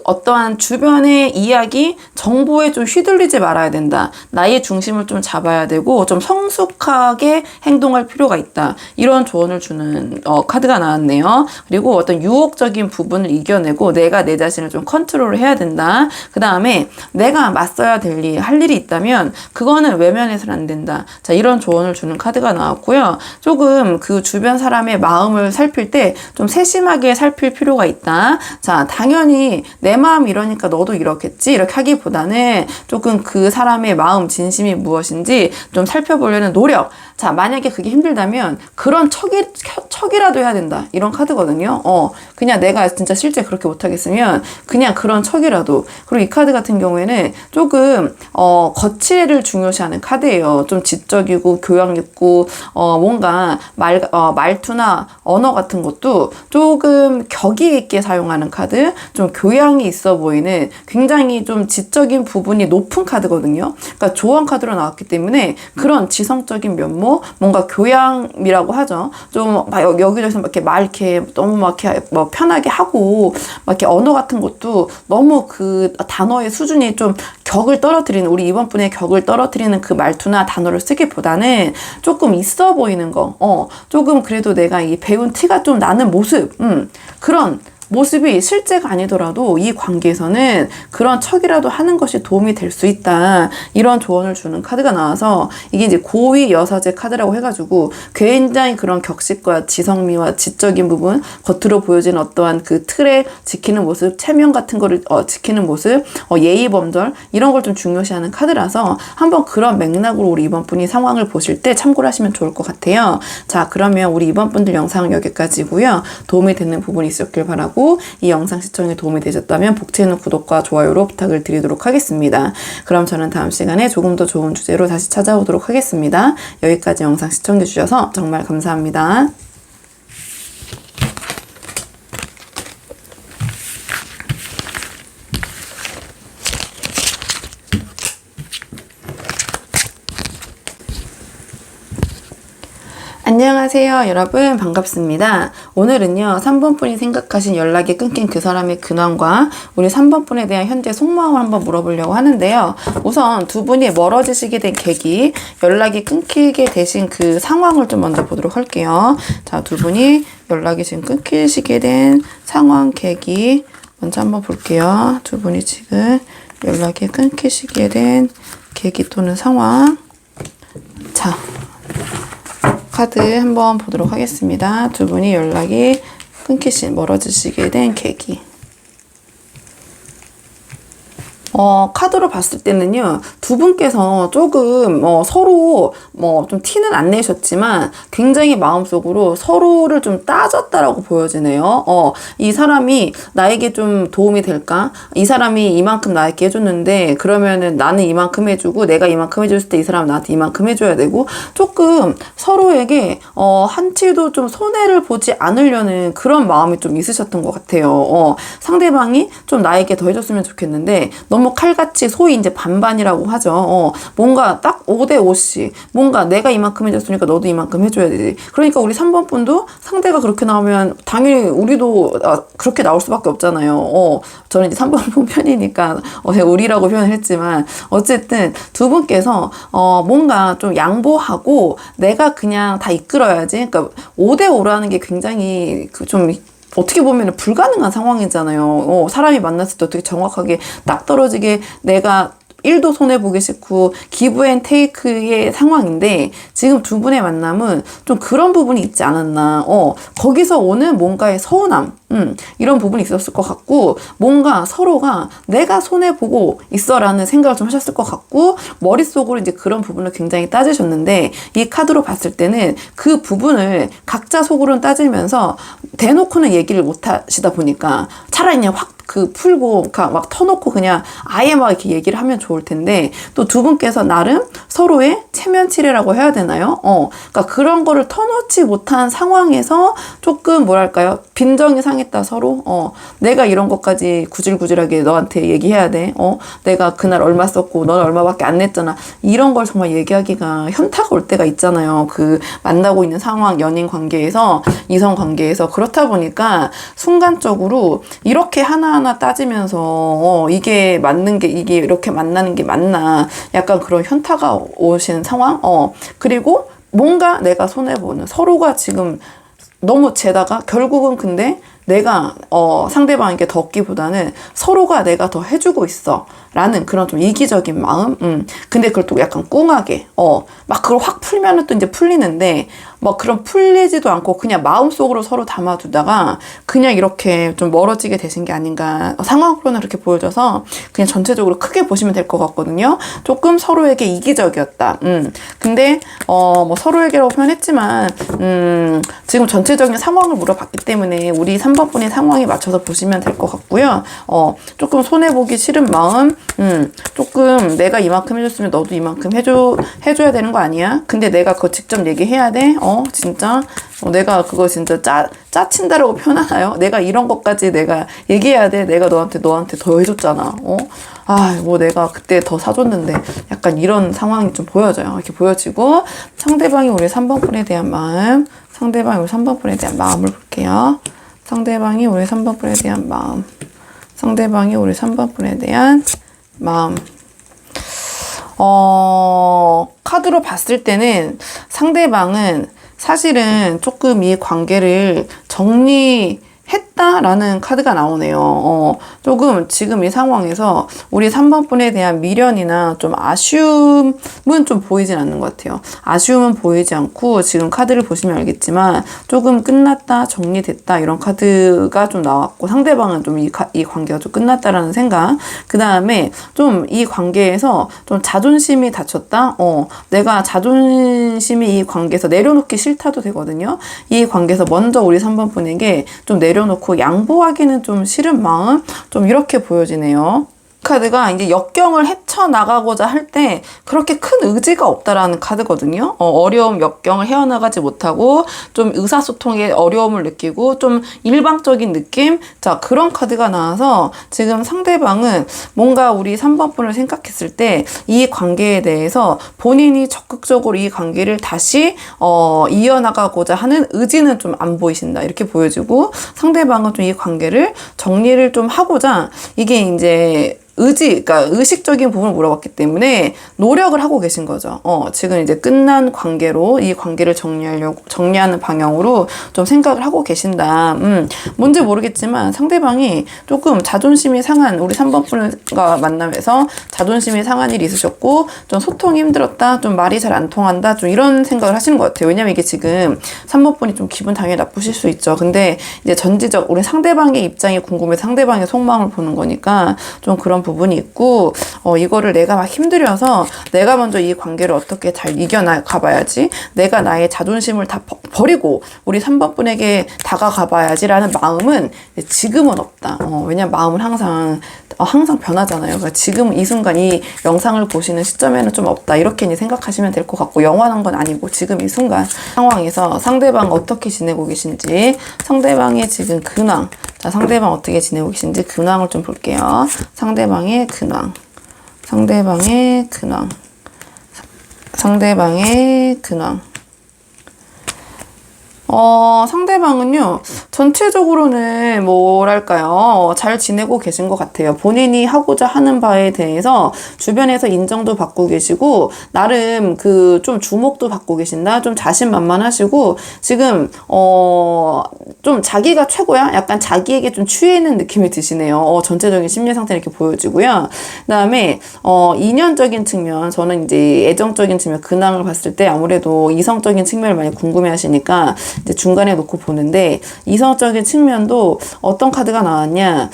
어떠한 주변의 이야기, 정보에 좀 휘둘리지 말아야 된다. 나의 중심을 좀 잡아야 되고, 좀 성숙하게 행동할 필요가 있다. 이런 조언을 주는, 카드가 나왔네요. 그리고 어떤 유혹적인 부분을 이겨내고, 내가 내 자신을 좀 컨트롤을 해야 된다. 그 다음에 내가 맞서야 할 일이 있다면, 그거는 외면해서는 안 된다. 자, 이런 조언을 주는 카드가 나왔고요. 조금 그 주변 사람의 마음을 살필 때 좀 세심하게 살필 필요가 있다. 자, 당연히 내 마음 이러니까 너도 이렇겠지, 이렇게 하기보다는 조금 그 사람의 마음 진심이 무엇인지 좀 살펴보려는 노력. 자, 만약에 그게 힘들다면 그런 척이라도 해야 된다. 이런 카드거든요. 그냥 내가 진짜 실제 그렇게 못하겠으면 그냥 그런 척이라도. 그리고 이 카드 같은 경우에는 조금 거칠을 중요시하는 카드예요. 좀 지적이고 교양 있고 뭔가 말투나 언어 같은 것도 조금 격의 있게 사용하는 카드, 좀 교양이 있어 보이는 굉장히 좀 지적인 부분이 높은 카드거든요. 그러니까 조언 카드로 나왔기 때문에 그런 지성적인 면모, 너무 뭔가 교양이라고 하죠. 좀 막 여기저기서 막 이렇게 말 이렇게 너무 막 이렇게 뭐 편하게 하고 막 이렇게 언어 같은 것도 너무 그 단어의 수준이 좀 격을 떨어뜨리는, 우리 이번 분의 격을 떨어뜨리는 그 말투나 단어를 쓰기보다는 조금 있어 보이는 거, 조금 그래도 내가 이 배운 티가 좀 나는 모습, 그런 모습이 실제가 아니더라도 이 관계에서는 그런 척이라도 하는 것이 도움이 될 수 있다. 이런 조언을 주는 카드가 나와서 이게 이제 고위 여사제 카드라고 해가지고 굉장히 그런 격식과 지성미와 지적인 부분, 겉으로 보여지는 어떠한 그 틀에 지키는 모습, 체면 같은 거를 지키는 모습, 예의 범절 이런 걸 좀 중요시하는 카드라서 한번 그런 맥락으로 우리 이번 분이 상황을 보실 때 참고를 하시면 좋을 것 같아요. 자, 그러면 우리 이번 분들 영상은 여기까지고요. 도움이 되는 부분이 있었길 바라고, 이 영상 시청에 도움이 되셨다면 복채널 구독과 좋아요로 부탁을 드리도록 하겠습니다. 그럼 저는 다음 시간에 조금 더 좋은 주제로 다시 찾아오도록 하겠습니다. 여기까지 영상 시청해 주셔서 정말 감사합니다. 안녕하세요 여러분, 반갑습니다. 오늘은요 3번 분이 생각하신 연락이 끊긴 그 사람의 근황과 우리 3번 분에 대한 현재 속마음을 한번 물어보려고 하는데요. 우선 두 분이 멀어지시게 된 계기, 연락이 끊기게 되신 그 상황을 좀 먼저 보도록 할게요. 자, 두 분이 연락이 지금 끊기시게 된 상황, 계기 먼저 한번 볼게요. 두 분이 지금 연락이 끊기시게 된 계기 또는 상황, 자 카드 한번 보도록 하겠습니다. 두 분이 연락이 멀어지시게 된 계기. 카드로 봤을 때는요, 두 분께서 조금, 서로, 좀 티는 안 내셨지만, 굉장히 마음속으로 서로를 좀 따졌다라고 보여지네요. 이 사람이 나에게 좀 도움이 될까? 이 사람이 이만큼 나에게 해줬는데, 그러면은 나는 이만큼 해주고, 내가 이만큼 해줬을 때 이 사람은 나한테 이만큼 해줘야 되고, 조금 서로에게, 한치도 좀 손해를 보지 않으려는 그런 마음이 좀 있으셨던 것 같아요. 상대방이 좀 나에게 더 해줬으면 좋겠는데, 너무 칼같이 소위 이제 반반이라고 하죠. 뭔가 딱 5대5씩 뭔가 내가 이만큼 해줬으니까 너도 이만큼 해줘야 되지. 그러니까 우리 3번 분도 상대가 그렇게 나오면 당연히 우리도 그렇게 나올 수밖에 없잖아요. 저는 이제 3번 분 편이니까 우리라고 표현을 했지만 어쨌든 두 분께서 뭔가 좀 양보하고 내가 그냥 다 이끌어야지. 그러니까 5대5라는 게 굉장히 좀 어떻게 보면 불가능한 상황이잖아요. 사람이 만났을 때 어떻게 정확하게 딱 떨어지게 내가 1도 손해보기 싫고 기브 앤 테이크의 상황인데 지금 두 분의 만남은 좀 그런 부분이 있지 않았나. 거기서 오는 뭔가의 서운함, 이런 부분이 있었을 것 같고, 뭔가 서로가 내가 손해보고 있어라는 생각을 좀 하셨을 것 같고, 머릿속으로 이제 그런 부분을 굉장히 따지셨는데, 이 카드로 봤을 때는 그 부분을 각자 속으로는 따지면서 대놓고는 얘기를 못 하시다 보니까 차라리 그냥 확 풀고 막 터놓고 그냥 아예 막 이렇게 얘기를 하면 좋을 텐데, 또 두 분께서 나름 서로의 체면치레라고 해야 되나요? 그러니까 그런 거를 터놓지 못한 상황에서 조금 뭐랄까요? 빈정이 상했다 서로. 내가 이런 것까지 구질구질하게 너한테 얘기해야 돼. 내가 그날 얼마 썼고 너는 얼마밖에 안 냈잖아. 이런 걸 정말 얘기하기가 현타가 올 때가 있잖아요. 그 만나고 있는 상황, 연인 관계에서, 이성 관계에서. 그렇다 보니까 순간적으로 이렇게 하나하나 따지면서 이게 맞는 게, 이게 이렇게 만나는 게 맞나, 약간 그런 현타가 오시는 상황. 그리고 뭔가 내가 손해보는, 서로가 지금 너무 재다가 결국은 근데 내가 상대방에게 더 얻기보다는 서로가 내가 더 해주고 있어 라는 그런 좀 이기적인 마음. 근데 그걸 또 약간 꿍하게 막 그걸 확 풀면은 또 이제 풀리는데, 막 그런 풀리지도 않고 그냥 마음속으로 서로 담아두다가 그냥 이렇게 좀 멀어지게 되신 게 아닌가, 상황으로는 그렇게 보여져서 그냥 전체적으로 크게 보시면 될 것 같거든요. 조금 서로에게 이기적이었다. 근데 뭐 서로에게라고 표현했지만 지금 전체적인 상황을 물어봤기 때문에 우리 3번 분이 상황에 맞춰서 보시면 될 것 같고요. 조금 손해보기 싫은 마음, 조금 내가 이만큼 해줬으면 너도 이만큼 해줘야 되는 거 아니야? 근데 내가 그거 직접 얘기해야 돼? 진짜? 내가 그거 진짜 짜친다라고 표현하나요? 내가 이런 것까지 내가 얘기해야 돼? 내가 너한테 더 해줬잖아. 뭐 내가 그때 더 사줬는데 약간 이런 상황이 좀 보여져요. 이렇게 보여지고 상대방이 우리 3번 분에 대한 마음, 상대방이 우리 3번 분에 대한 마음을 볼게요. 상대방이 우리 3번 분에 대한 마음, 상대방이 우리 3번 분에 대한 마음. 카드로 봤을 때는 상대방은 사실은 조금 이 관계를 정리했다라는 카드가 나오네요. 조금 지금 이 상황에서 우리 3번 분에 대한 미련이나 좀 아쉬움은 좀 보이진 않는 것 같아요. 아쉬움은 보이지 않고 지금 카드를 보시면 알겠지만 조금 끝났다, 정리됐다 이런 카드가 좀 나왔고 상대방은 좀 이 관계가 좀 끝났다라는 생각. 그 다음에 좀 이 관계에서 좀 자존심이 다쳤다. 내가 자존심이 이 관계에서 내려놓기 싫다도 되거든요. 이 관계에서 먼저 우리 3번 분에게 좀 내려놓고 양보하기는 좀 싫은 마음, 좀 이렇게 보여지네요. 카드가 이제 역경을 헤쳐나가고자 할 때 그렇게 큰 의지가 없다라는 카드거든요. 어려움, 역경을 헤어나가지 못하고 좀 의사소통에 어려움을 느끼고 좀 일방적인 느낌? 자, 그런 카드가 나와서 지금 상대방은 뭔가 우리 3번 분을 생각했을 때 이 관계에 대해서 본인이 적극적으로 이 관계를 다시 이어나가고자 하는 의지는 좀 안 보이신다. 이렇게 보여지고 상대방은 좀 이 관계를 정리를 좀 하고자 이게 이제 그러니까 의식적인 부분을 물어봤기 때문에 노력을 하고 계신 거죠. 지금 이제 끝난 관계로 이 관계를 정리하는 방향으로 좀 생각을 하고 계신다. 뭔지 모르겠지만 상대방이 조금 자존심이 상한 우리 3번 분과 만남에서 자존심이 상한 일이 있으셨고 좀 소통이 힘들었다. 좀 말이 잘 안 통한다. 좀 이런 생각을 하시는 것 같아요. 왜냐면 이게 지금 3번 분이 좀 기분 당연히 나쁘실 수 있죠. 근데 이제 전지적 우리 상대방의 입장이 궁금해 상대방의 속마음을 보는 거니까 좀 그런 부분이 있고 이거를 내가 막 힘들여서 내가 먼저 이 관계를 어떻게 잘 이겨나가 봐야지 내가 나의 자존심을 다 버리고 우리 3번 분에게 다가가 봐야지 라는 마음은 지금은 없다. 왜냐면 마음은 항상 변하잖아요. 그러니까 지금 이 순간 이 영상을 보시는 시점에는 좀 없다. 이렇게 이제 생각하시면 될 것 같고 영원한 건 아니고 지금 이 순간 상황에서 상대방 어떻게 지내고 계신지 상대방의 지금 근황 자, 상대방 어떻게 지내고 계신지 근황을 좀 볼게요. 상대방의 근황. 상대방의 근황. 상대방의 근황. 상대방은요, 전체적으로는 뭐랄까요, 잘 지내고 계신 것 같아요. 본인이 하고자 하는 바에 대해서 주변에서 인정도 받고 계시고, 나름 좀 주목도 받고 계신다? 좀 자신만만하시고, 지금, 좀 자기가 최고야? 약간 자기에게 좀 취해 있는 느낌이 드시네요. 전체적인 심리 상태 이렇게 보여지고요. 그 다음에, 인연적인 측면, 저는 이제 애정적인 측면, 근황을 봤을 때 아무래도 이성적인 측면을 많이 궁금해 하시니까, 이제 중간에 놓고 보는데 이성적인 측면도 어떤 카드가 나왔냐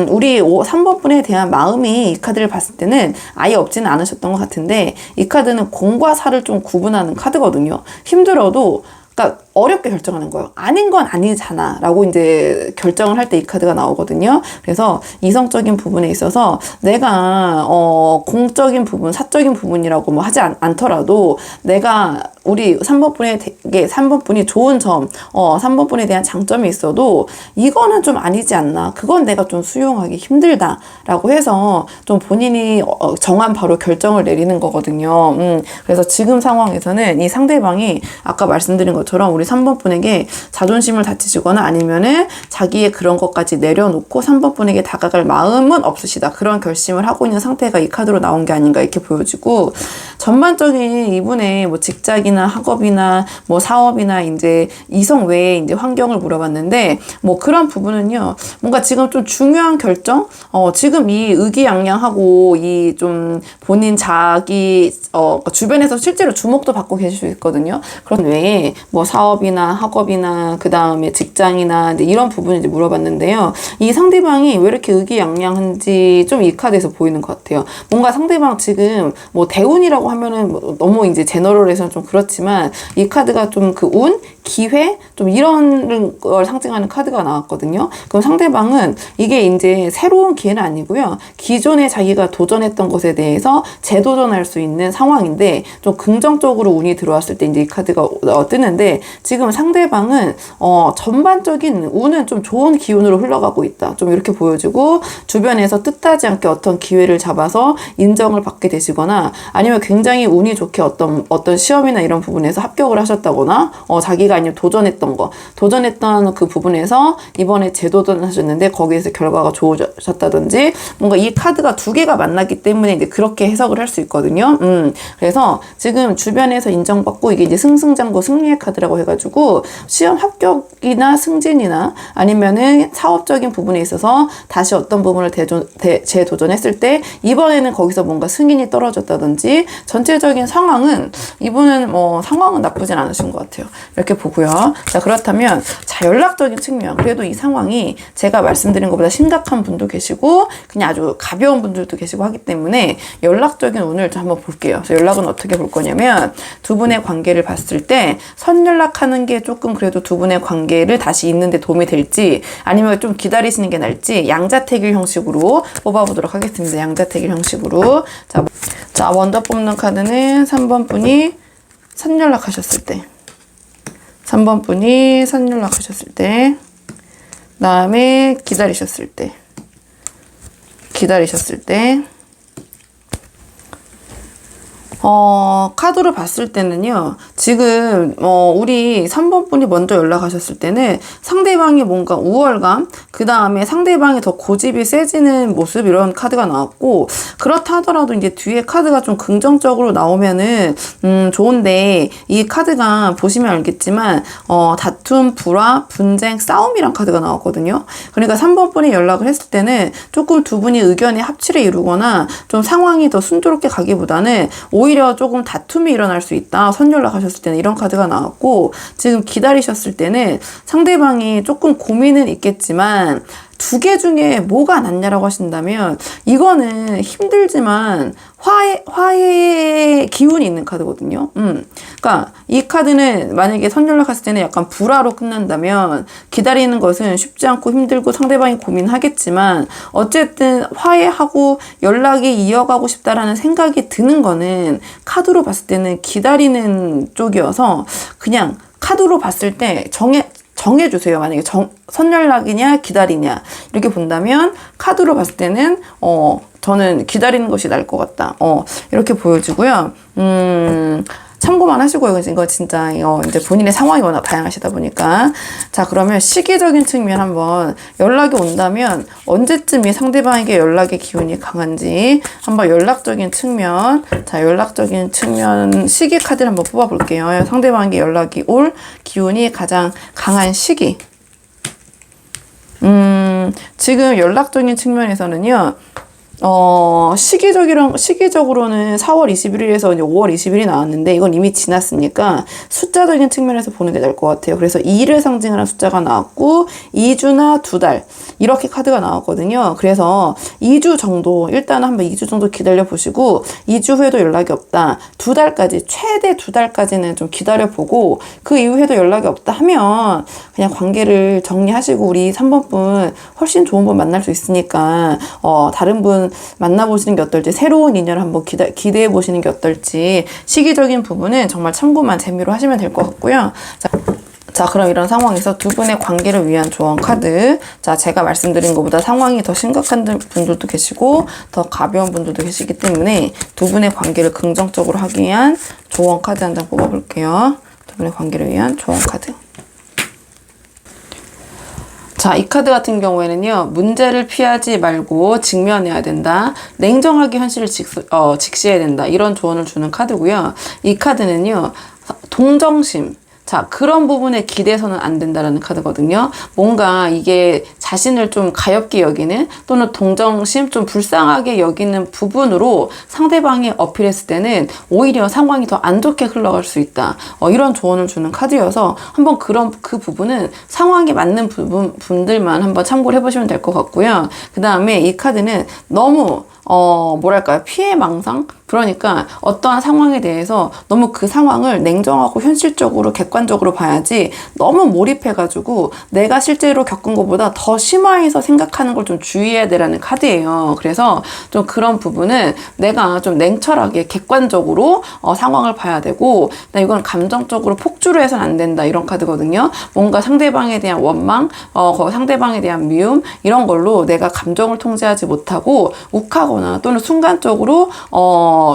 우리 3번 분에 대한 마음이 이 카드를 봤을 때는 아예 없지는 않으셨던 것 같은데 이 카드는 공과 사를 좀 구분하는 카드거든요. 힘들어도 그러니까 어렵게 결정하는 거예요. 아닌 건 아니잖아 라고 이제 결정을 할 때 이 카드가 나오거든요. 그래서 이성적인 부분에 있어서 내가 공적인 부분, 사적인 부분이라고 뭐 하지 않더라도 내가 우리 3번 분에게 3번 분이 좋은 점, 3번 분에 대한 장점이 있어도 이거는 좀 아니지 않나. 그건 내가 좀 수용하기 힘들다라고 해서 좀 본인이 정한 바로 결정을 내리는 거거든요. 그래서 지금 상황에서는 이 상대방이 아까 말씀드린 것처럼 우리 3번 분에게 자존심을 다치시거나 아니면은 자기의 그런 것까지 내려놓고 3번 분에게 다가갈 마음은 없으시다. 그런 결심을 하고 있는 상태가 이 카드로 나온 게 아닌가 이렇게 보여지고 전반적인 이분의 뭐 직장이나 학업이나 뭐 사업이나 이제 이성 외에 이제 환경을 물어봤는데 뭐 그런 부분은요. 뭔가 지금 좀 중요한 결정? 지금 이 의기양양하고 이 좀 본인 자기 주변에서 실제로 주목도 받고 계실 수 있거든요. 그런 외에 뭐 사업이나 학업이나 그 다음에 직장이나 이제 이런 부분을 이제 물어봤는데요. 이 상대방이 왜 이렇게 의기양양한지 좀 이 카드에서 보이는 것 같아요. 뭔가 상대방 지금 뭐 대운이라고 하면은 뭐 너무 이제 제너럴해서는 좀 그렇지만 이 카드가 좀 그 운, 기회 좀 이런 걸 상징하는 카드가 나왔거든요. 그럼 상대방은 이게 이제 새로운 기회는 아니고요. 기존에 자기가 도전했던 것에 대해서 재도전할 수 있는 상황인데 좀 긍정적으로 운이 들어왔을 때 이제 이 카드가 뜨는데 지금 상대방은 전반적인 운은 좀 좋은 기운으로 흘러가고 있다. 좀 이렇게 보여지고 주변에서 뜻하지 않게 어떤 기회를 잡아서 인정을 받게 되시거나 아니면 굉장히 운이 좋게 어떤 시험이나 이런 부분에서 합격을 하셨다거나 자기가 아니면 도전했던 그 부분에서 이번에 재도전을 하셨는데 거기에서 결과가 좋으셨다든지 뭔가 이 카드가 두 개가 만났기 때문에 이제 그렇게 해석을 할 수 있거든요. 그래서 지금 주변에서 인정받고 이게 이제 승승장구 승리의 카드라고 해가지고 시험 합격이나 승진이나 아니면은 사업적인 부분에 있어서 다시 어떤 부분을 재도전했을 때 이번에는 거기서 뭔가 승인이 떨어졌다든지 전체적인 상황은 이분은 상황은 나쁘진 않으신 것 같아요. 이렇게 보고요. 자, 그렇다면 자, 연락적인 측면 그래도 이 상황이 제가 말씀드린 것보다 심각한 분도 계시고 그냥 아주 가벼운 분들도 계시고 하기 때문에 연락적인 운을 좀 한번 볼게요. 그래서 연락은 어떻게 볼 거냐면 두 분의 관계를 봤을 때 선연락하는 게 조금 그래도 두 분의 관계를 다시 잇는 데 도움이 될지 아니면 좀 기다리시는 게 나을지 양자택일 형식으로 뽑아보도록 하겠습니다. 양자택일 형식으로 자 먼저 뽑는 카드는 3번 분이 선연락하셨을 때 3번 분이 선연락하셨을 때 다음에 기다리셨을 때 카드로 봤을 때는요, 지금, 우리 3번 분이 먼저 연락하셨을 때는 상대방이 뭔가 우월감, 그 다음에 상대방이 더 고집이 세지는 모습, 이런 카드가 나왔고, 그렇다 하더라도 이제 뒤에 카드가 좀 긍정적으로 나오면은, 좋은데, 이 카드가 보시면 알겠지만, 다툼, 불화, 분쟁, 싸움이란 카드가 나왔거든요. 그러니까 3번 분이 연락을 했을 때는 조금 두 분이 의견의 합치를 이루거나, 좀 상황이 더 순조롭게 가기보다는, 오히려 조금 다툼이 일어날 수 있다. 선연락하셨을 때는 이런 카드가 나왔고 지금 기다리셨을 때는 상대방이 조금 고민은 있겠지만 두 개 중에 뭐가 낫냐라고 하신다면 이거는 힘들지만 화해의 기운이 있는 카드거든요. 그러니까 이 카드는 만약에 선연락했을 때는 약간 불화로 끝난다면 기다리는 것은 쉽지 않고 힘들고 상대방이 고민하겠지만 어쨌든 화해하고 연락이 이어가고 싶다라는 생각이 드는 거는 카드로 봤을 때는 기다리는 쪽이어서 그냥 카드로 봤을 때 정해주세요. 만약에 선연락이냐 기다리냐 이렇게 본다면 카드로 봤을 때는 저는 기다리는 것이 나을 것 같다. 이렇게 보여지고요. 참고만 하시고요. 이거 진짜 이제 본인의 상황이 워낙 다양하시다 보니까 자 그러면 시기적인 측면 한번 연락이 온다면 언제쯤이 상대방에게 연락의 기운이 강한지 한번 연락적인 측면 시기 카드를 한번 뽑아볼게요. 상대방에게 연락이 올 기운이 가장 강한 시기 지금 연락적인 측면에서는요. 시기적으로는 4월 21일에서 이제 5월 20일이 나왔는데 이건 이미 지났으니까 숫자적인 측면에서 보는 게 나을 것 같아요. 그래서 2를 상징하는 숫자가 나왔고 2주나 2달 이렇게 카드가 나왔거든요. 그래서 2주 정도 일단은 한번 2주 정도 기다려 보시고 2주 후에도 연락이 없다. 2달까지 최대 2달까지는 좀 기다려 보고 그 이후에도 연락이 없다 하면 그냥 관계를 정리하시고 우리 3번 분 훨씬 좋은 분 만날 수 있으니까 다른 분 만나보시는 게 어떨지 새로운 인연을 한번 기대해 보시는 게 어떨지 시기적인 부분은 정말 참고만 재미로 하시면 될 것 같고요. 자 그럼 이런 상황에서 두 분의 관계를 위한 조언 카드 자 제가 말씀드린 것보다 상황이 더 심각한 분들도 계시고 더 가벼운 분들도 계시기 때문에 두 분의 관계를 긍정적으로 하기 위한 조언 카드 한 장 뽑아볼게요. 두 분의 관계를 위한 조언 카드 자, 이 카드 같은 경우에는요, 문제를 피하지 말고 직면해야 된다. 냉정하게 현실을 직시해야 된다. 이런 조언을 주는 카드고요. 이 카드는요, 동정심. 자, 그런 부분에 기대서는 안 된다라는 카드거든요. 뭔가 이게 자신을 좀 가엽게 여기는 또는 동정심 좀 불쌍하게 여기는 부분으로 상대방이 어필했을 때는 오히려 상황이 더 안 좋게 흘러갈 수 있다. 이런 조언을 주는 카드여서 한번 그 부분은 상황에 맞는 분들만 한번 참고를 해보시면 될 것 같고요. 그 다음에 이 카드는 너무 뭐랄까요? 피해망상? 그러니까 어떠한 상황에 대해서 너무 그 상황을 냉정하고 현실적으로 객관적으로 봐야지 너무 몰입해가지고 내가 실제로 겪은 것보다 더 심화해서 생각하는 걸 좀 주의해야 되라는 카드예요. 그래서 좀 그런 부분은 내가 좀 냉철하게 객관적으로 상황을 봐야 되고, 이건 감정적으로 폭주를 해서는 안 된다 이런 카드거든요. 뭔가 상대방에 대한 원망, 상대방에 대한 미움 이런 걸로 내가 감정을 통제하지 못하고 욱하거나 또는 순간적으로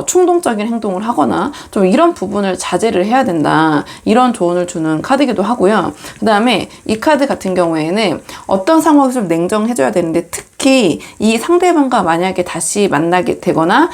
충동적인 행동을 하거나 좀 이런 부분을 자제를 해야 된다. 이런 조언을 주는 카드이기도 하고요. 그 다음에 이 카드 같은 경우에는 어떤 상황에서 좀 냉정해져야 되는데, 특히 이 상대방과 만약에 다시 만나게 되거나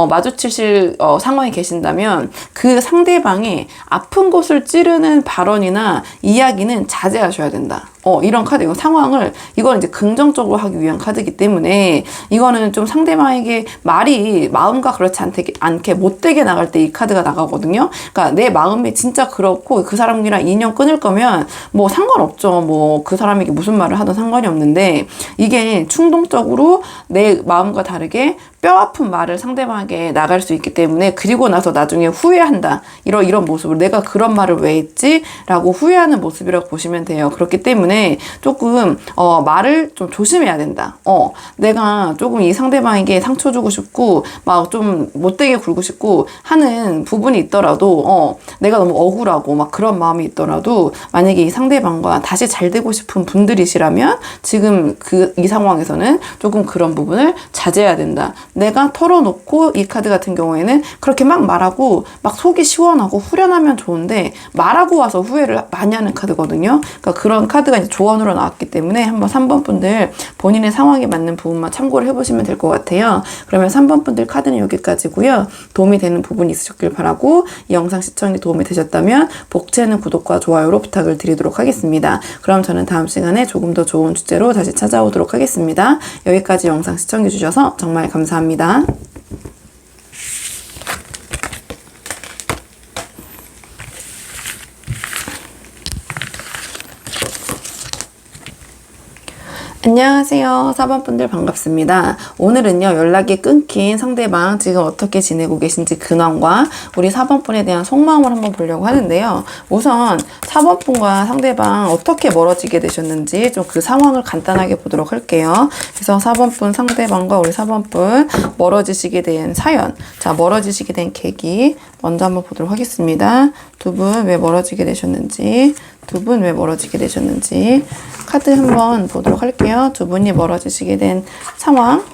마주치실 상황이 계신다면 그 상대방의 아픈 곳을 찌르는 발언이나 이야기는 자제하셔야 된다. 이런 카드예요. 상황을, 이건 이제 긍정적으로 하기 위한 카드이기 때문에 이거는 좀 상대방에게 말이 마음과 그렇지 않게 못되게 나갈 때 이 카드가 나가거든요. 그러니까 내 마음이 진짜 그렇고 그 사람이랑 인연 끊을 거면 뭐 상관없죠. 뭐 그 사람에게 무슨 말을 하든 상관이 없는데, 이게 충동적으로 내 마음과 다르게 뼈아픈 말을 상대방에게 나갈 수 있기 때문에, 그리고 나서 나중에 후회한다. 이런 모습을, 내가 그런 말을 왜 했지? 라고 후회하는 모습이라고 보시면 돼요. 그렇기 때문에 조금 말을 좀 조심해야 된다. 내가 조금 이 상대방에게 상처 주고 싶고 막 좀 못되게 굴고 싶고 하는 부분이 있더라도, 내가 너무 억울하고 막 그런 마음이 있더라도, 만약에 이 상대방과 다시 잘 되고 싶은 분들이시라면 지금 이 상황에서는 조금 그런 부분을 자제해야 된다. 내가 털어놓고, 이 카드 같은 경우에는 그렇게 막 말하고 막 속이 시원하고 후련하면 좋은데 말하고 와서 후회를 많이 하는 카드거든요. 그러니까 그런 카드가 이제 조언으로 나왔기 때문에 한번 3번 분들 본인의 상황에 맞는 부분만 참고를 해보시면 될 것 같아요. 그러면 3번 분들 카드는 여기까지고요. 도움이 되는 부분이 있으셨길 바라고, 이 영상 시청이 도움이 되셨다면 복채는 구독과 좋아요로 부탁을 드리도록 하겠습니다. 그럼 저는 다음 시간에 조금 더 좋은 주제로 다시 찾아오도록 하겠습니다. 여기까지 영상 시청해주셔서 정말 감사합니다. 안녕하세요. 4번 분들 반갑습니다. 오늘은요, 연락이 끊긴 상대방 지금 어떻게 지내고 계신지 근황과 우리 4번 분에 대한 속마음을 한번 보려고 하는데요. 우선 4번 분과 상대방 어떻게 멀어지게 되셨는지 좀 그 상황을 간단하게 보도록 할게요. 그래서 4번 분 상대방과 우리 4번 분 멀어지시게 된 사연, 자, 멀어지시게 된 계기 먼저 한번 보도록 하겠습니다. 두 분 왜 멀어지게 되셨는지, 두 분 왜 멀어지게 되셨는지 카드 한번 보도록 할게요. 두 분이 멀어지시게 된 상황.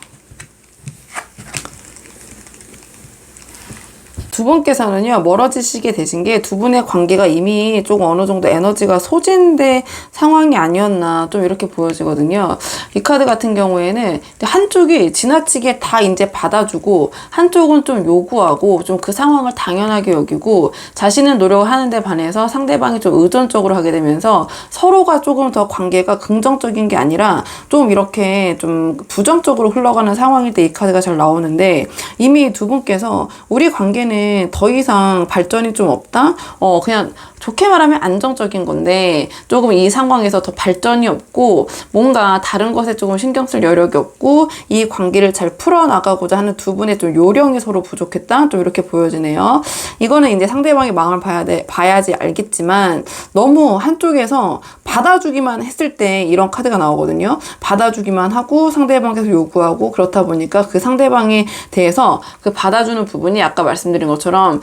두 분께서는요, 멀어지시게 되신 게 두 분의 관계가 이미 조금 어느 정도 에너지가 소진된 상황이 아니었나 좀 이렇게 보여지거든요. 이 카드 같은 경우에는 한쪽이 지나치게 다 이제 받아주고 한쪽은 좀 요구하고 좀 그 상황을 당연하게 여기고 자신은 노력을 하는데 반해서 상대방이 좀 의존적으로 하게 되면서 서로가 조금 더 관계가 긍정적인 게 아니라 좀 이렇게 좀 부정적으로 흘러가는 상황일 때 이 카드가 잘 나오는데, 이미 두 분께서 우리 관계는 더 이상 발전이 좀 없다? 그냥 좋게 말하면 안정적인 건데 조금 이 상황에서 더 발전이 없고 뭔가 다른 것에 조금 신경 쓸 여력이 없고 이 관계를 잘 풀어나가고자 하는 두 분의 좀 요령이 서로 부족했다? 좀 이렇게 보여지네요. 이거는 이제 상대방의 마음을 봐야지 알겠지만, 너무 한쪽에서 받아주기만 했을 때 이런 카드가 나오거든요. 받아주기만 하고 상대방께서 요구하고, 그렇다 보니까 그 상대방에 대해서 그 받아주는 부분이 아까 말씀드린 것처럼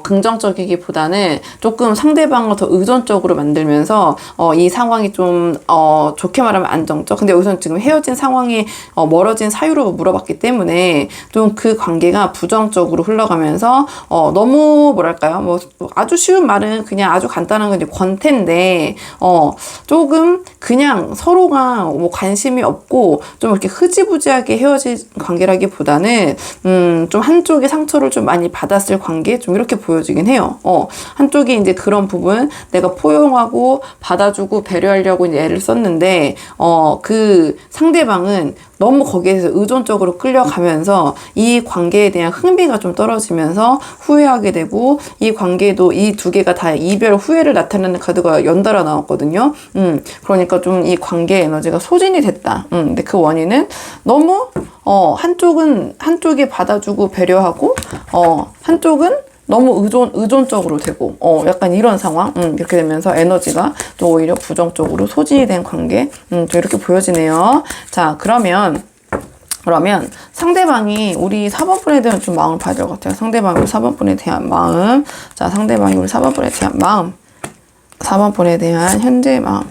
긍정적이기보다는 조금 상대방을 더 의존적으로 만들면서 이 상황이 좀 좋게 말하면 안정적. 근데 여기서는 지금 헤어진 상황이 멀어진 사유로 물어봤기 때문에 좀 그 관계가 부정적으로 흘러가면서 너무 뭐랄까요? 뭐 아주 쉬운 말은 그냥 아주 간단한 건 이제 권태인데 조금 그냥 서로가 뭐 관심이 없고 좀 이렇게 흐지부지하게 헤어진 관계라기보다는 좀 한쪽이 상처를 좀 많이 받았을 관계, 좀 이렇게 보여지긴 해요. 한쪽이 이제 그런 부분 내가 포용하고 받아주고 배려하려고 이제 애를 썼는데 그 상대방은 너무 거기에 대해서 의존적으로 끌려가면서 이 관계에 대한 흥미가 좀 떨어지면서 후회하게 되고, 이 관계도 이 두 개가 다 이별 후회를 나타내는 카드가 연달아 나왔거든요. 그러니까 좀 이 관계 에너지가 소진이 됐다. 근데 그 원인은 너무 한쪽이 받아주고 배려하고, 한쪽은 너무 의존적으로 되고, 약간 이런 상황, 이렇게 되면서 에너지가 또 오히려 부정적으로 소진이 된 관계, 또 이렇게 보여지네요. 자, 그러면 상대방이 우리 4번분에 대한 좀 마음을 봐야 될 것 같아요. 상대방이 우리 4번분에 대한 마음. 자, 상대방이 우리 4번분에 대한 마음. 4번분에 대한 현재의 마음.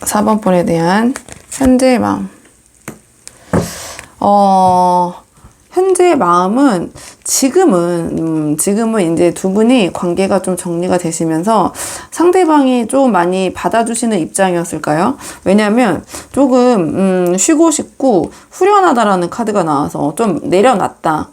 4번분에 대한 현재의 마음. 현재의 마음은 지금은 이제 두 분이 관계가 좀 정리가 되시면서 상대방이 좀 많이 받아주시는 입장이었을까요? 왜냐면 조금 쉬고 싶고 후련하다라는 카드가 나와서 좀 내려놨다.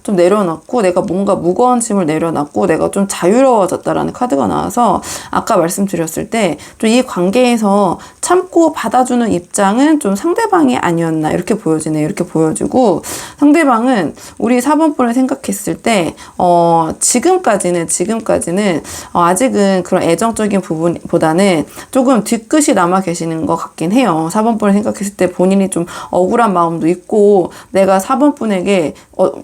좀 내려놨고 내가 뭔가 무거운 짐을 내려놨고 내가 좀 자유로워졌다라는 카드가 나와서 아까 말씀드렸을 때 좀 이 관계에서 참고 받아주는 입장은 좀 상대방이 아니었나 이렇게 보여지네요. 이렇게 보여지고 상대방은 우리 4번분을 생각했을 때 지금까지는 아직은 그런 애정적인 부분보다는 조금 뒤끝이 남아 계시는 것 같긴 해요. 4번분을 생각했을 때 본인이 좀 억울한 마음도 있고 내가 4번분에게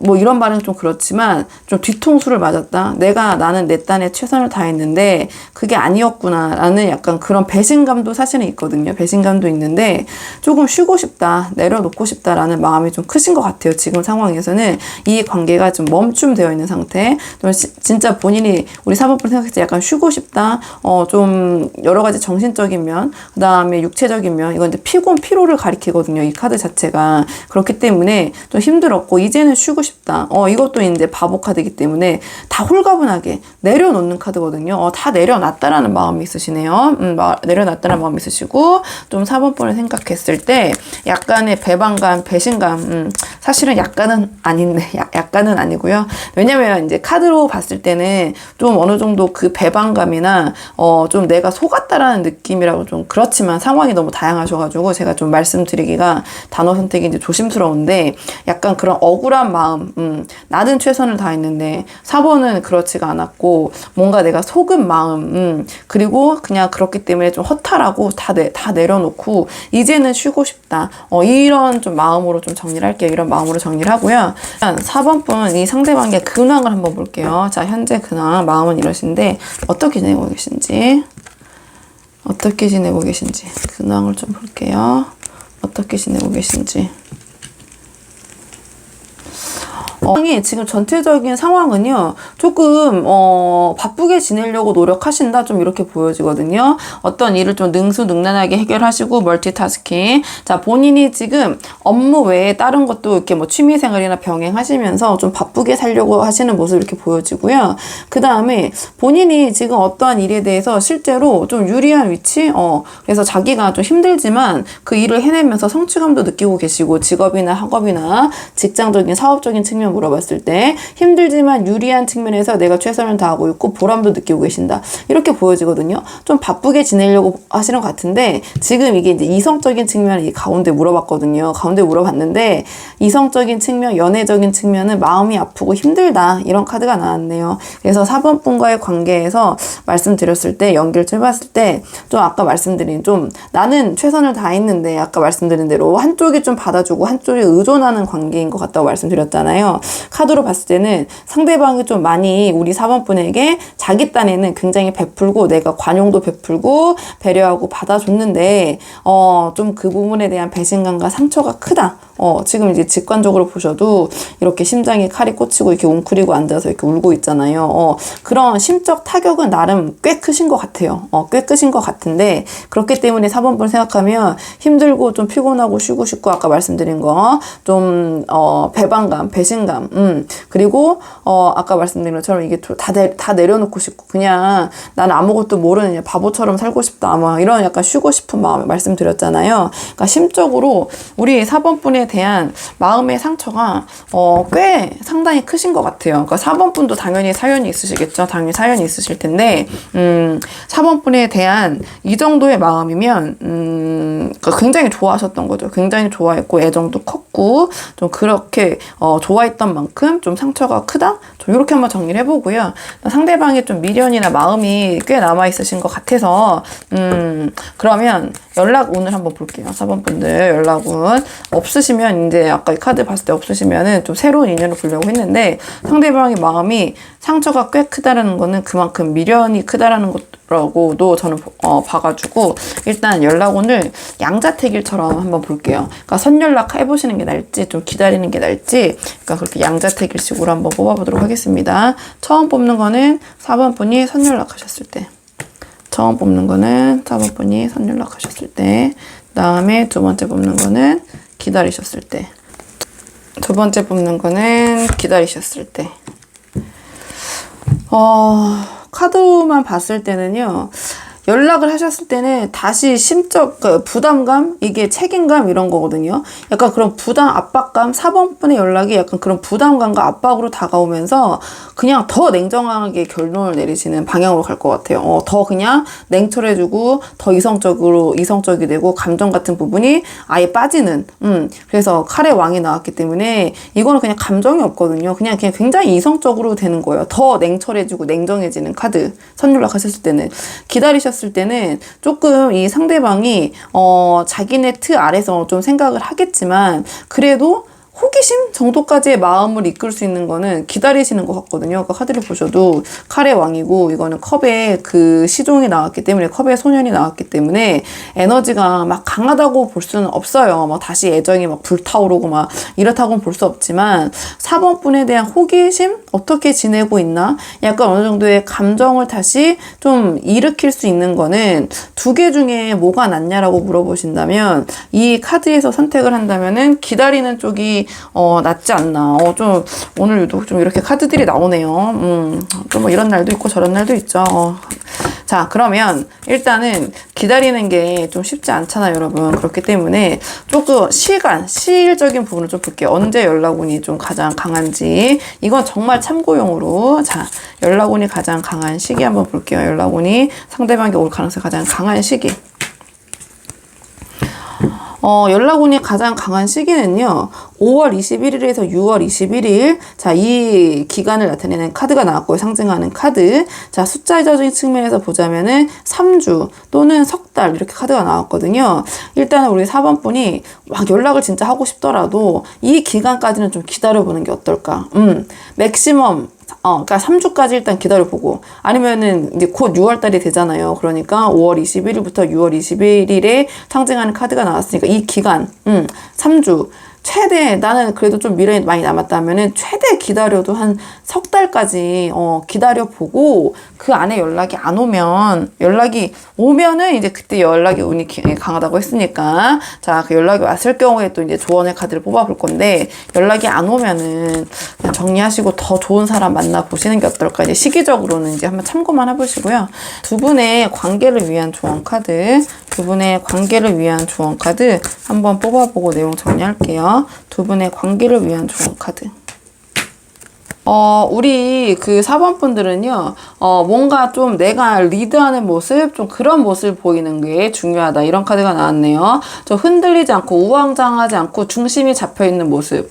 뭐 이런 말은 좀 그렇지만 좀 뒤통수를 맞았다. 나는 내 딴에 최선을 다했는데 그게 아니었구나 라는 약간 그런 배신감도 사실은 있거든요. 배신감도 있는데 조금 쉬고 싶다. 내려놓고 싶다라는 마음이 좀 크신 것 같아요. 지금 상황에서는 이 관계가 좀 멈춤되어 있는 상태. 진짜 본인이 우리 4번분 생각했을 때 약간 쉬고 싶다. 좀 여러 가지 정신적인 면, 그 다음에 육체적인 면, 이건 이제 피로를 가리키거든요. 이 카드 자체가. 그렇기 때문에 좀 힘들었고, 이제는 쉬고 싶다. 이것도 이제 바보 카드이기 때문에 다 홀가분하게 내려놓는 카드거든요. 다 내려놨다라는 마음이 있으시네요. 내려놨다는 마음이 있으시고, 좀 4번분을 생각했을 때 약간의 배반감, 배신감, 사실은 약간은 아닌데, 약간은 아니고요. 왜냐면 이제 카드로 봤을 때는 좀 어느 정도 그 배반감이나 좀 내가 속았다라는 느낌이라고 좀 그렇지만 상황이 너무 다양하셔가지고 제가 좀 말씀드리기가 단어 선택이 이제 조심스러운데 약간 그런 억울한 마음, 나는 최선을 다했는데 4번은 그렇지가 않았고 뭔가 내가 속은 마음, 그리고 그냥 그렇기 때문에 좀 허탈하고 다 내려놓고 이제는 쉬고 싶다. 이런 좀 마음으로 좀 정리를 할게요. 이런 마음으로 정리를 하고요. 4번분 이 상대방의 근황을 한번 볼게요. 자, 현재 근황 마음은 이러신데 어떻게 지내고 계신지 근황을 좀 볼게요. 어떻게 지내고 계신지. 지금 전체적인 상황은요, 조금, 바쁘게 지내려고 노력하신다, 좀 이렇게 보여지거든요. 어떤 일을 좀 능수능란하게 해결하시고, 멀티타스킹. 자, 본인이 지금 업무 외에 다른 것도 이렇게 뭐 취미생활이나 병행하시면서 좀 바쁘게 살려고 하시는 모습 이렇게 보여지고요. 그 다음에 본인이 지금 어떠한 일에 대해서 실제로 좀 유리한 위치, 그래서 자기가 좀 힘들지만 그 일을 해내면서 성취감도 느끼고 계시고, 직업이나 학업이나 직장적인 사업적인 측면 물어봤을 때 힘들지만 유리한 측면에서 내가 최선을 다하고 있고 보람도 느끼고 계신다. 이렇게 보여지거든요. 좀 바쁘게 지내려고 하시는 것 같은데 지금 이게 이제 이성적인 측면을 이 가운데 물어봤거든요. 가운데 물어봤는데 이성적인 측면, 연애적인 측면은 마음이 아프고 힘들다. 이런 카드가 나왔네요. 그래서 4번 분과의 관계에서 말씀드렸을 때 연결 해봤을 때 좀 아까 말씀드린 좀 나는 최선을 다했는데 아까 말씀드린 대로 한쪽이 좀 받아주고 한쪽이 의존하는 관계인 것 같다고 말씀드렸잖아요. 카드로 봤을 때는 상대방이 좀 많이 우리 4번 분에게 자기 딴에는 굉장히 베풀고 내가 관용도 베풀고 배려하고 받아줬는데 좀 그 부분에 대한 배신감과 상처가 크다. 지금 이제 직관적으로 보셔도 이렇게 심장에 칼이 꽂히고 이렇게 웅크리고 앉아서 이렇게 울고 있잖아요. 그런 심적 타격은 나름 꽤 크신 것 같아요. 꽤 크신 것 같은데 그렇기 때문에 4번 분 생각하면 힘들고 좀 피곤하고 쉬고 싶고 아까 말씀드린 거 좀 배반감, 배신감, 그리고 아까 말씀드린 것처럼 이게 다 내려놓고 싶고 그냥 나는 아무것도 모르는 바보처럼 살고 싶다. 아마 이런 약간 쉬고 싶은 마음을 말씀드렸잖아요. 그러니까 심적으로 우리 4번 분에 대한 마음의 상처가 꽤 상당히 크신 것 같아요. 그러니까 4번 분도 당연히 사연이 있으시겠죠. 당연히 사연이 있으실 텐데 4번 분에 대한 이 정도의 마음이면 그러니까 굉장히 좋아하셨던 거죠. 굉장히 좋아했고 애정도 컸고 죽고 좀 그렇게 좋아했던 만큼 좀 상처가 크다? 좀 이렇게 한번 정리를 해보고요. 상대방의 좀 미련이나 마음이 꽤 남아있으신 것 같아서 그러면 연락 오늘 한번 볼게요. 4번 분들 연락은 없으시면 이제 아까 이 카드 봤을 때 없으시면은 좀 새로운 인연을 보려고 했는데 상대방의 마음이 상처가 꽤 크다라는 거는 그만큼 미련이 크다라는 것라고도 저는 봐가지고 일단 연락 오늘 양자택일처럼 한번 볼게요. 그러니까 선연락 해보시는 게 나을지 좀 기다리는 게 나을지 그러니까 그렇게 양자택일식으로 한번 뽑아보도록 하겠습니다. 처음 뽑는 거는 4번 분이 선연락 하셨을 때 처음 뽑는 거는 4번 분이 선연락 하셨을 때 그 다음에 두 번째 뽑는 거는 기다리셨을 때 두 번째 뽑는 거는 기다리셨을 때 카드만 봤을 때는요. 연락을 하셨을 때는 다시 심적 부담감, 이게 책임감 이런 거거든요. 약간 그런 부담, 압박감, 4번 분의 연락이 약간 그런 부담감과 압박으로 다가오면서 그냥 더 냉정하게 결론을 내리시는 방향으로 갈 것 같아요. 더 그냥 냉철해지고 더 이성적이 되고 감정 같은 부분이 아예 빠지는. 그래서 칼의 왕이 나왔기 때문에 이거는 그냥 감정이 없거든요. 그냥 굉장히 이성적으로 되는 거예요. 더 냉철해지고 냉정해지는 카드. 선연락 하셨을 때는 기다리셨을 때는 조금 이 상대방이 자기네 틀 아래서 좀 생각을 하겠지만 그래도 호기심 정도까지의 마음을 이끌 수 있는 거는 기다리시는 것 같거든요. 아까 카드를 보셔도 칼의 왕이고 이거는 컵에 그 시종이 나왔기 때문에 컵에 소년이 나왔기 때문에 에너지가 막 강하다고 볼 수는 없어요. 막 다시 애정이 막 불타오르고 막 이렇다고는 볼 수 없지만 4번 분에 대한 호기심? 어떻게 지내고 있나? 약간 어느 정도의 감정을 다시 좀 일으킬 수 있는 거는 두 개 중에 뭐가 낫냐라고 물어보신다면 이 카드에서 선택을 한다면은 기다리는 쪽이 낫지 않나. 좀 오늘 유독 좀 이렇게 카드들이 나오네요. 좀 뭐 이런 날도 있고 저런 날도 있죠. 자, 그러면 일단은 기다리는 게 좀 쉽지 않잖아요, 여러분. 그렇기 때문에 조금 시일적인 부분을 좀 볼게요. 언제 연락운이 좀 가장 강한지. 이건 정말 참고용으로. 자, 연락운이 가장 강한 시기 한번 볼게요. 연락운이 상대방에게 올 가능성이 가장 강한 시기. 연락운이 가장 강한 시기는요. 5월 21일에서 6월 21일. 자, 이 기간을 나타내는 카드가 나왔고요. 상징하는 카드. 자, 숫자적인 측면에서 보자면은 3주 또는 석 달 이렇게 카드가 나왔거든요. 일단은 우리 4번 분이 막 연락을 진짜 하고 싶더라도 이 기간까지는 좀 기다려보는 게 어떨까. 맥시멈 그러니까 3주까지 일단 기다려보고 아니면은 이제 곧 6월달이 되잖아요. 그러니까 5월 21일부터 6월 21일에 상징하는 카드가 나왔으니까 이 기간 3주 최대 나는 그래도 좀 미련이 많이 남았다면은 최대 기다려도 한 석 달까지 기다려보고 그 안에 연락이 안 오면 연락이 오면은 이제 그때 연락이 운이 강하다고 했으니까 자, 그 연락이 왔을 경우에 또 이제 조언의 카드를 뽑아볼 건데 연락이 안 오면은 그냥 정리하시고 더 좋은 사람 만나 보시는 게 어떨까. 이제 시기적으로는 이제 한번 참고만 해보시고요. 두 분의 관계를 위한 조언 카드, 두 분의 관계를 위한 조언 카드 한번 뽑아보고 내용 정리할게요. 두 분의 관계를 위한 조언 카드. 우리 그 4번 분들은요, 뭔가 좀 내가 리드하는 모습, 좀 그런 모습을 보이는 게 중요하다. 이런 카드가 나왔네요. 좀 흔들리지 않고 우왕좌왕하지 않고 중심이 잡혀있는 모습.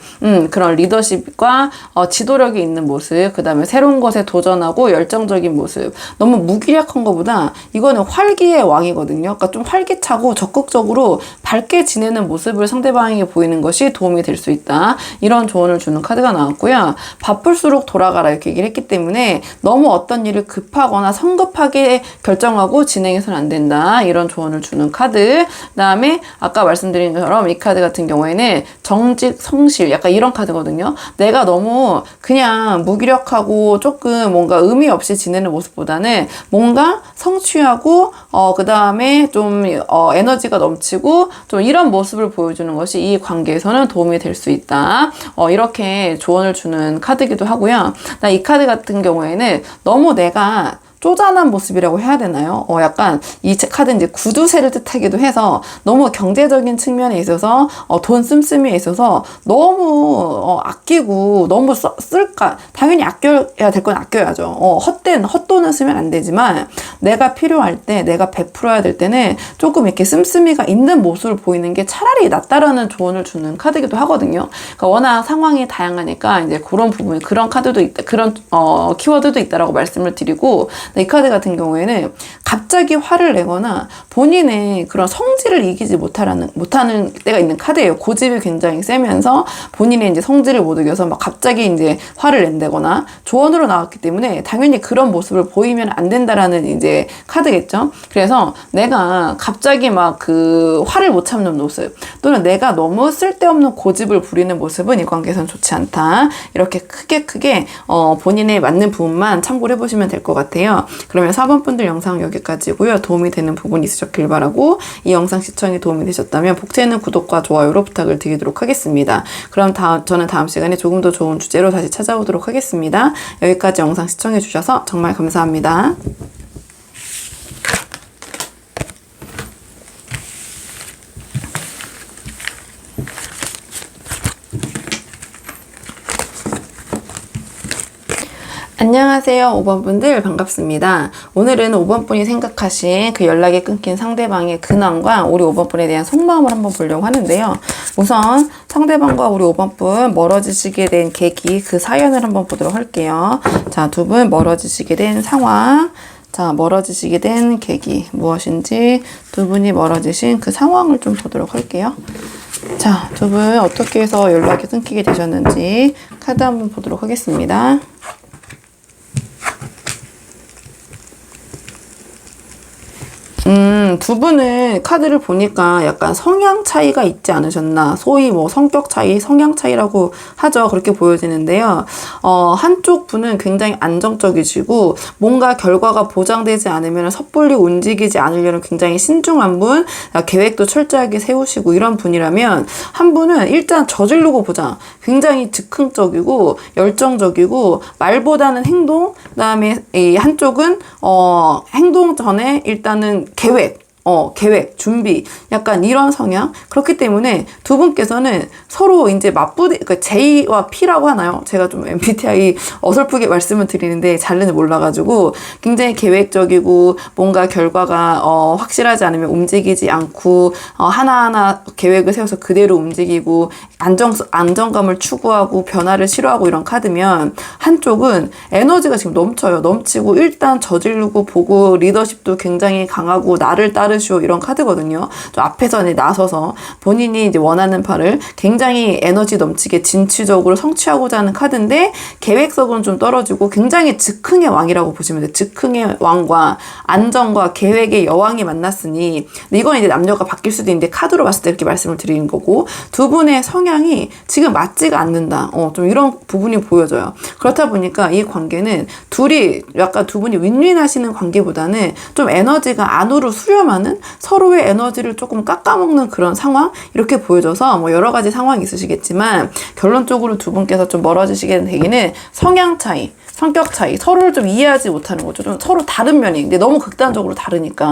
그런 리더십과 지도력이 있는 모습. 그 다음에 새로운 것에 도전하고 열정적인 모습. 너무 무기력한 것보다 이거는 활기의 왕이거든요. 그러니까 좀 활기차고 적극적으로 밝게 지내는 모습을 상대방에게 보이는 것이 도움이 될 수 있다. 이런 조언을 주는 카드가 나왔고요. 바쁠수록 돌아가라 이렇게 얘기를 했기 때문에 너무 어떤 일을 급하거나 성급하게 결정하고 진행해서는 안 된다. 이런 조언을 주는 카드. 그 다음에 아까 말씀드린 것처럼 이 카드 같은 경우에는 정직, 성실 약간 이런 카드거든요. 내가 너무 그냥 무기력하고 조금 뭔가 의미 없이 지내는 모습보다는 뭔가 성취하고 그 다음에 좀 에너지가 넘치고 좀 이런 모습을 보여주는 것이 이 관계에서는 도움이 될 수 있다. 이렇게 조언을 주는 카드이기도 하고요. 이 카드 같은 경우에는 너무 내가 쪼잔한 모습이라고 해야 되나요? 약간 이 카드 이제 구두쇠를 뜻하기도 해서 너무 경제적인 측면에 있어서 돈 씀씀이에 있어서 너무 아끼고 너무 쓸까? 당연히 아껴야 될 건 아껴야죠. 헛돈은 쓰면 안 되지만 내가 필요할 때 내가 베풀어야 될 때는 조금 이렇게 씀씀이가 있는 모습을 보이는 게 차라리 낫다라는 조언을 주는 카드이기도 하거든요. 그러니까 워낙 상황이 다양하니까 이제 그런 부분, 그런 카드도 있다, 그런 키워드도 있다라고 말씀을 드리고, 이 카드 같은 경우에는 갑자기 화를 내거나 본인의 그런 성질을 이기지 못하는 때가 있는 카드예요. 고집이 굉장히 세면서 본인의 이제 성질을 못 이겨서 막 갑자기 이제 화를 낸다거나 조언으로 나왔기 때문에 당연히 그런 모습을 보이면 안 된다라는 이제 카드겠죠. 그래서 내가 갑자기 막 그 화를 못 참는 모습, 또는 내가 너무 쓸데없는 고집을 부리는 모습은 이 관계에서는 좋지 않다. 이렇게 크게 본인에 맞는 부분만 참고를 해보시면 될 것 같아요. 그러면 4번 분들 영상 여기까지고요. 도움이 되는 부분이 있으셨길 바라고, 이 영상 시청이 도움이 되셨다면 복제는 구독과 좋아요로 부탁을 드리도록 하겠습니다. 그럼 저는 다음 시간에 조금 더 좋은 주제로 다시 찾아오도록 하겠습니다. 여기까지 영상 시청해 주셔서 정말 감사합니다. 안녕하세요. 5번 분들 반갑습니다. 오늘은 5번 분이 생각하신 그 연락이 끊긴 상대방의 근황과 우리 5번 분에 대한 속마음을 한번 보려고 하는데요. 우선 상대방과 우리 5번 분 멀어지시게 된 계기, 그 사연을 한번 보도록 할게요. 자, 두 분 멀어지시게 된 상황, 자, 멀어지시게 된 계기 무엇인지, 두 분이 멀어지신 그 상황을 좀 보도록 할게요. 자, 두 분 어떻게 해서 연락이 끊기게 되셨는지 카드 한번 보도록 하겠습니다. 두 분은 카드를 보니까 약간 성향 차이가 있지 않으셨나, 소위 뭐 성격 차이, 성향 차이라고 하죠. 그렇게 보여지는데요. 한쪽 분은 굉장히 안정적이시고 뭔가 결과가 보장되지 않으면 섣불리 움직이지 않으려는 굉장히 신중한 분, 계획도 철저하게 세우시고 이런 분이라면, 한 분은 일단 저지르고 보자, 굉장히 즉흥적이고 열정적이고 말보다는 행동, 그다음에 이 한쪽은 행동 전에 일단은 계획, 준비, 약간 이런 성향. 그렇기 때문에 두 분께서는 서로 이제 그러니까 J와 P라고 하나요? 제가 좀 MBTI 어설프게 말씀을 드리는데 잘은 몰라가지고, 굉장히 계획적이고 뭔가 결과가 확실하지 않으면 움직이지 않고, 하나하나 계획을 세워서 그대로 움직이고 안정감을 추구하고 변화를 싫어하고 이런 카드면, 한쪽은 에너지가 지금 넘치고 일단 저지르고 보고 리더십도 굉장히 강하고 나를 따르시고 이런 카드거든요. 좀 앞에서 나서서 본인이 이제 원하는 바를 굉장히 에너지 넘치게 진취적으로 성취하고자 하는 카드인데, 계획성은 좀 떨어지고 굉장히 즉흥의 왕이라고 보시면 돼요. 즉흥의 왕과 안정과 계획의 여왕이 만났으니, 이건 이제 남녀가 바뀔 수도 있는데 카드로 봤을 때 이렇게 말씀을 드리는 거고, 두 분의 성향이 지금 맞지가 않는다. 좀 이런 부분이 보여져요. 그렇다 보니까 이 관계는 약간 두 분이 윈윈하시는 관계보다는 좀 에너지가 안으로 수렴하는, 서로의 에너지를 조금 깎아먹는 그런 상황, 이렇게 보여져서 뭐 여러 가지 상황이 있으시겠지만, 결론적으로 두 분께서 좀 멀어지시게 된 계기는 성향 차이, 성격 차이, 서로를 좀 이해하지 못하는 거죠. 좀 서로 다른 면이, 근데 너무 극단적으로 다르니까,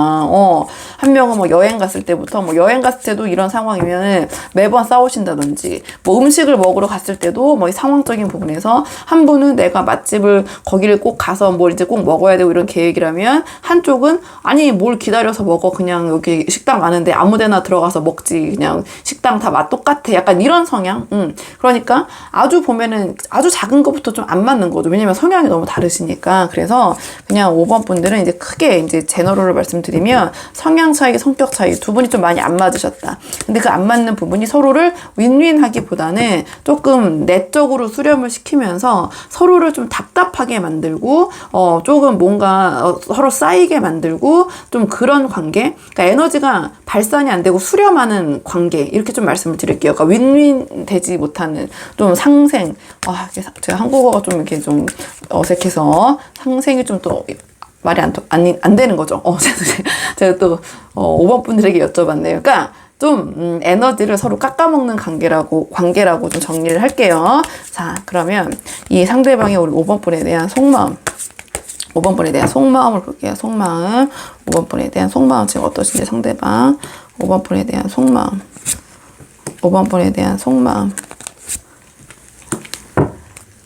한 명은 뭐 여행 갔을 때부터, 뭐 여행 갔을 때도 이런 상황이면 매번 싸우신다든지, 뭐 음식을 먹으러 갔을 때도 뭐 이 상황적인 부분에서 한 분은 내가 맛집을 거기를 꼭 가서 뭘 이제 꼭 먹어야 되고 이런 계획이라면, 한쪽은 아니 뭘 기다려서 먹어, 그냥 여기 식당 많은데 아무데나 들어가서 먹지, 그냥 식당 다 맛 똑같아, 약간 이런 성향. 그러니까 아주 보면은 아주 작은 것부터 좀 안 맞는 거죠. 왜냐면 성향이 너무 다르시니까. 그래서 그냥 5번 분들은 이제 크게 이제 제너럴을 말씀드리면, 성향 차이, 성격 차이, 두 분이 좀 많이 안 맞으셨다. 근데 그 안 맞는 부분이 서로를 윈윈하기보다는 조금 내적으로 수렴을 시키면서 서로를 좀 답답하게 만들고, 조금 뭔가 서로 쌓이게 만들고, 좀 그런 관계, 그러니까 에너지가 발산이 안 되고 수렴하는 관계, 이렇게 좀 말씀을 드릴게요. 그러니까 윈윈 되지 못하는 좀 상생, 제가 한국어가 좀 이렇게 좀 어색해서 상생이 좀 또 말이 안 되는 거죠. 제가 또 5번 분들에게 여쭤봤네요. 그러니까 좀 에너지를 서로 깎아먹는 관계라고 좀 정리를 할게요. 자, 그러면 이 상대방의 우리 5번 분에 대한 속마음, 5번 분에 대한 속마음을 볼게요. 속마음. 5번 분에 대한 속마음 지금 어떠신지 상대방. 5번 분에 대한 속마음. 5번 분에 대한 속마음.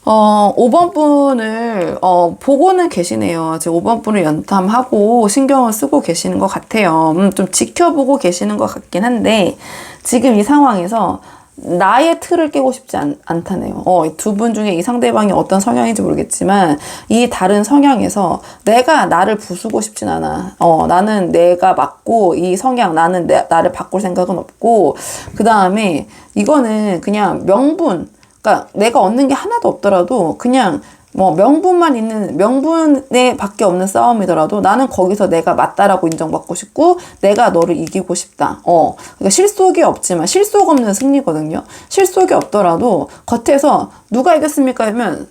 5번 분을, 보고는 계시네요. 지금 5번 분을 연탐하고 신경을 쓰고 계시는 것 같아요. 좀 지켜보고 계시는 것 같긴 한데, 지금 이 상황에서 나의 틀을 깨고 싶지 않다네요. 두 분 중에 이 상대방이 어떤 성향인지 모르겠지만, 이 다른 성향에서 내가 나를 부수고 싶진 않아. 나는 내가 맞고, 이 성향, 나는 나를 바꿀 생각은 없고, 그 다음에 이거는 그냥 명분, 그러니까 내가 얻는 게 하나도 없더라도 그냥 뭐 명분만 있는 명분에 밖에 없는 싸움이더라도 나는 거기서 내가 맞다라고 인정받고 싶고 내가 너를 이기고 싶다. 그러니까 실속이 없지만 실속 없는 승리거든요. 실속이 없더라도 겉에서 누가 이겼습니까? 하면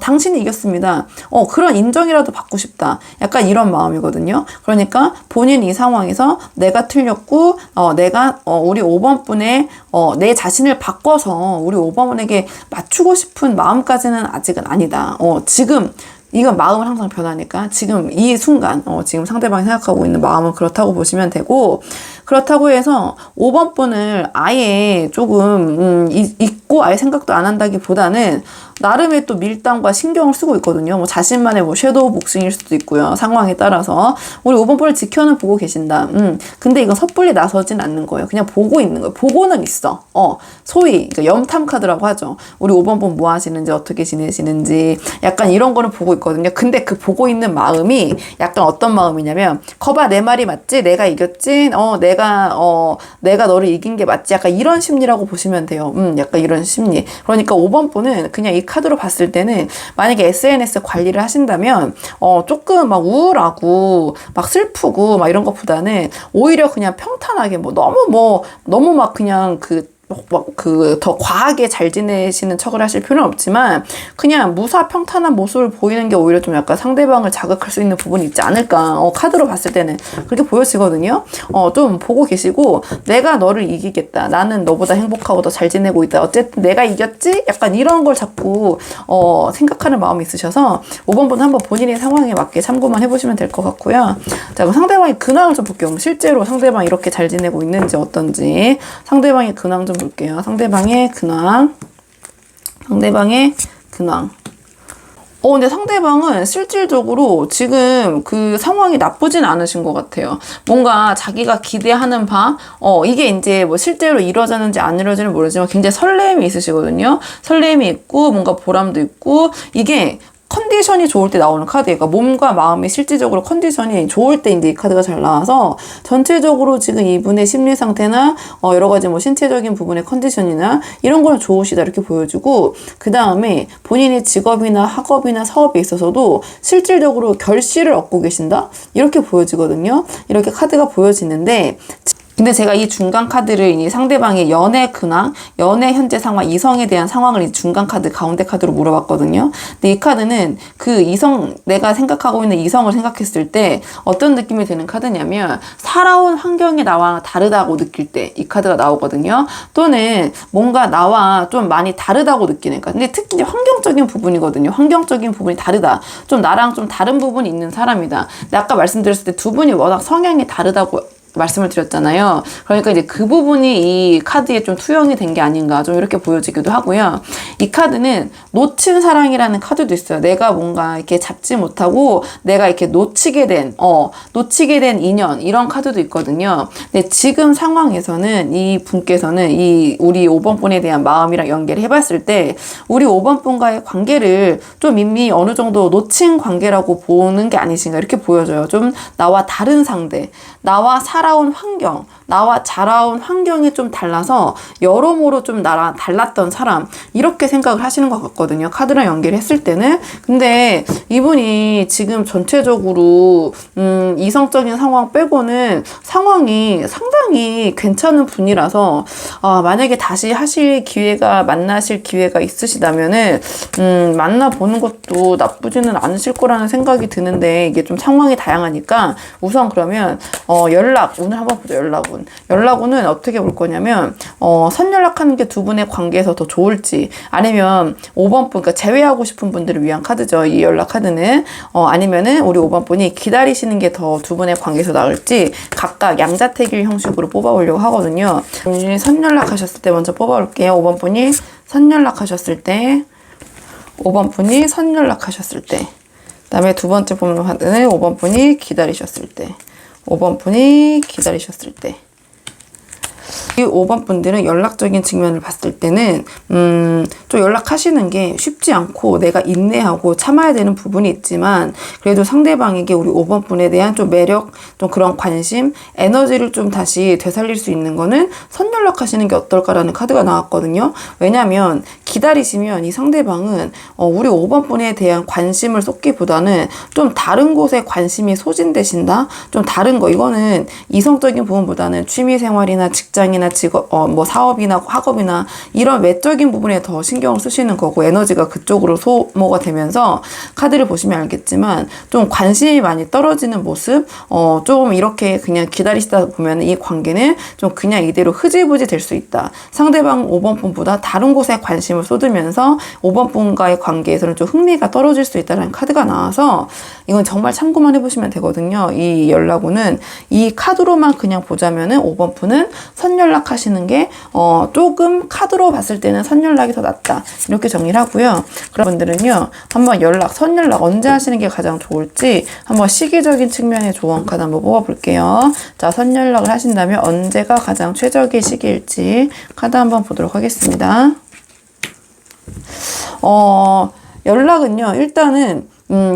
당신이 이겼습니다. 그런 인정이라도 받고 싶다. 약간 이런 마음이거든요. 그러니까 본인 이 상황에서 내가 틀렸고 내가 우리 5번 분의 내 자신을 바꿔서 우리 5번 분에게 맞추고 싶은 마음까지는 아직은 아니다. 지금 이건 마음은 항상 변하니까 지금 이 순간 지금 상대방이 생각하고 있는 마음은 그렇다고 보시면 되고, 그렇다고 해서 5번 분을 아예 조금 잊고 아예 생각도 안 한다기보다는 나름의 또 밀당과 신경을 쓰고 있거든요. 뭐 자신만의 뭐 섀도우 복싱일 수도 있고요. 상황에 따라서 우리 5번 분을 지켜는 보고 계신다. 근데 이건 섣불리 나서진 않는 거예요. 그냥 보고 있는 거예요. 보고는 있어. 소위 그러니까 염탐 카드라고 하죠. 우리 5번 분 뭐 하시는지 어떻게 지내시는지 약간 이런 거는 보고 있거든요. 근데 그 보고 있는 마음이 약간 어떤 마음이냐면 거봐 내 말이 맞지? 내가 이겼지? 내가 너를 이긴 게 맞지? 약간 이런 심리라고 보시면 돼요. 약간 이런 심리. 그러니까 5번 분은 그냥 이 카드로 봤을 때는 만약에 SNS 관리를 하신다면 조금 막 우울하고 막 슬프고 막 이런 것보다는 오히려 그냥 평탄하게 너무 막 그냥 더 과하게 잘 지내시는 척을 하실 필요는 없지만 그냥 무사 평탄한 모습을 보이는 게 오히려 좀 약간 상대방을 자극할 수 있는 부분이 있지 않을까. 카드로 봤을 때는 그렇게 보여지거든요. 좀 보고 계시고 내가 너를 이기겠다. 나는 너보다 행복하고 더 잘 지내고 있다. 어쨌든 내가 이겼지? 약간 이런 걸 자꾸 생각하는 마음이 있으셔서 5번 분은 한번 본인의 상황에 맞게 참고만 해보시면 될 것 같고요. 자, 그럼 상대방의 근황을 좀 볼게요. 실제로 상대방이 이렇게 잘 지내고 있는지 어떤지 상대방의 근황 좀 볼게요. 상대방의 근황. 근데 상대방은 실질적으로 지금 그 상황이 나쁘진 않으신 것 같아요. 뭔가 자기가 기대하는 바, 이게 이제 뭐 실제로 이루어졌는지 안 이루어지는지 모르지만 굉장히 설렘이 있으시거든요. 설렘이 있고, 뭔가 보람도 있고, 이게 컨디션이 좋을 때 나오는 카드예요. 그러니까 몸과 마음이 실질적으로 컨디션이 좋을 때 이제 이 카드가 잘 나와서 전체적으로 지금 이분의 심리 상태나 여러 가지 뭐 신체적인 부분의 컨디션이나 이런 거는 좋으시다 이렇게 보여주고, 그 다음에 본인의 직업이나 학업이나 사업에 있어서도 실질적으로 결실을 얻고 계신다 이렇게 보여지거든요. 이렇게 카드가 보여지는데, 근데 제가 이 중간 카드를 이 상대방의 연애 근황, 연애 현재 상황, 이성에 대한 상황을 이 중간 카드, 가운데 카드로 물어봤거든요. 근데 이 카드는 그 내가 생각하고 있는 이성을 생각했을 때 어떤 느낌이 드는 카드냐면 살아온 환경이 나와 다르다고 느낄 때 이 카드가 나오거든요. 또는 뭔가 나와 좀 많이 다르다고 느끼는 카드. 근데 특히 환경적인 부분이거든요. 환경적인 부분이 다르다. 좀 나랑 좀 다른 부분이 있는 사람이다. 근데 아까 말씀드렸을 때 두 분이 워낙 성향이 다르다고 말씀을 드렸잖아요. 그러니까 이제 그 부분이 이 카드에 좀 투영이 된 게 아닌가 좀 이렇게 보여지기도 하고요. 이 카드는 놓친 사랑이라는 카드도 있어요. 내가 뭔가 이렇게 잡지 못하고 내가 이렇게 놓치게 된 인연 이런 카드도 있거든요. 근데 지금 상황에서는 이 분께서는 이 우리 5번 분에 대한 마음이랑 연계를 해봤을 때 우리 5번 분과의 관계를 좀 이미 어느 정도 놓친 관계라고 보는 게 아니신가 이렇게 보여져요. 좀 나와 다른 상대, 나와 살아온 환경, 나와 자라온 환경이 좀 달라서 여러모로 좀 나랑 달랐던 사람 이렇게 생각을 하시는 것 같거든요. 카드랑 연결했을 때는. 근데 이분이 지금 전체적으로 이성적인 상황 빼고는 상황이 상당히 괜찮은 분이라서 만약에 다시 만나실 기회가 있으시다면은 만나보는 것도 나쁘지는 않으실 거라는 생각이 드는데 이게 좀 상황이 다양하니까 우선 그러면 오늘 한번 보죠. 연락운. 연락운은 어떻게 볼 거냐면, 선연락하는 게 두 분의 관계에서 더 좋을지, 아니면 5번 분, 그러니까 제외하고 싶은 분들을 위한 카드죠. 이 연락 카드는. 아니면은 우리 5번 분이 기다리시는 게 더 두 분의 관계에서 나을지, 각각 양자택일 형식으로 뽑아보려고 하거든요. 선연락하셨을 때 먼저 뽑아볼게요. 5번 분이 선연락하셨을 때, 5번 분이 선연락하셨을 때, 그 다음에 두 번째 뽑는 카드는 5번 분이 기다리셨을 때, 5번 분이 기다리셨을 때. 이 5번 분들은 연락적인 측면을 봤을 때는 좀 연락하시는 게 쉽지 않고 내가 인내하고 참아야 되는 부분이 있지만, 그래도 상대방에게 우리 5번 분에 대한 좀 매력, 좀 그런 관심, 에너지를 좀 다시 되살릴 수 있는 거는 선연락하시는 게 어떨까라는 카드가 나왔거든요. 왜냐면 기다리시면 이 상대방은 우리 5번 분에 대한 관심을 쏟기보다는 좀 다른 곳에 관심이 소진되신다? 좀 다른 거, 이거는 이성적인 부분보다는 취미생활이나 직장이나 직업, 뭐 사업이나 학업이나 이런 외적인 부분에 더 신경을 쓰시는 거고, 에너지가 그쪽으로 소모가 되면서 카드를 보시면 알겠지만 좀 관심이 많이 떨어지는 모습, 좀 이렇게 그냥 기다리시다 보면 이 관계는 좀 그냥 이대로 흐지부지 될 수 있다. 상대방 5번 분보다 다른 곳에 관심을 쏟으면서 5번 분과의 관계에서는 좀 흥미가 떨어질 수 있다는 카드가 나와서 이건 정말 참고만 해보시면 되거든요. 이 연락운은 이 카드로만 그냥 보자면은 5번 분은 선연락하시는 게 조금 카드로 봤을 때는 선연락이 더 낫다, 이렇게 정리를 하고요. 그런 분들은요, 한번 선연락 언제 하시는 게 가장 좋을지 한번 시기적인 측면의 조언 카드 한번 뽑아볼게요. 자, 선연락을 하신다면 언제가 가장 최적의 시기일지 카드 한번 보도록 하겠습니다. 연락은요, 일단은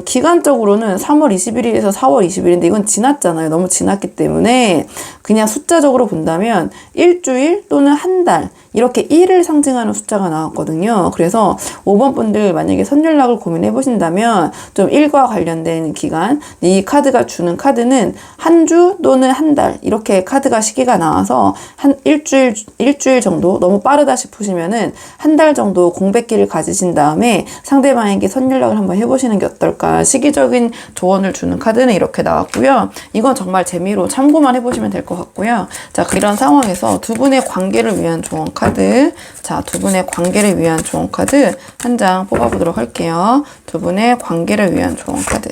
기간적으로는 3월 21일에서 4월 20일인데 이건 지났잖아요. 너무 지났기 때문에 그냥 숫자적으로 본다면 일주일 또는 한 달, 이렇게 1을 상징하는 숫자가 나왔거든요. 그래서 5번 분들 만약에 선연락을 고민해 보신다면 좀 일과 관련된 기간, 이 카드가 주는 카드는 한 주 또는 한 달, 이렇게 카드가 시기가 나와서 한 일주일 정도, 너무 빠르다 싶으시면은 한 달 정도 공백기를 가지신 다음에 상대방에게 선연락을 한번 해보시는 게 어떨까. 시기적인 조언을 주는 카드는 이렇게 나왔고요. 이건 정말 재미로 참고만 해보시면 될 것 같고요. 자, 이런 상황에서 두 분의 관계를 위한 조언 카드, 자, 두 분의 관계를 위한 조언 카드 한 장 뽑아보도록 할게요. 두 분의 관계를 위한 조언 카드.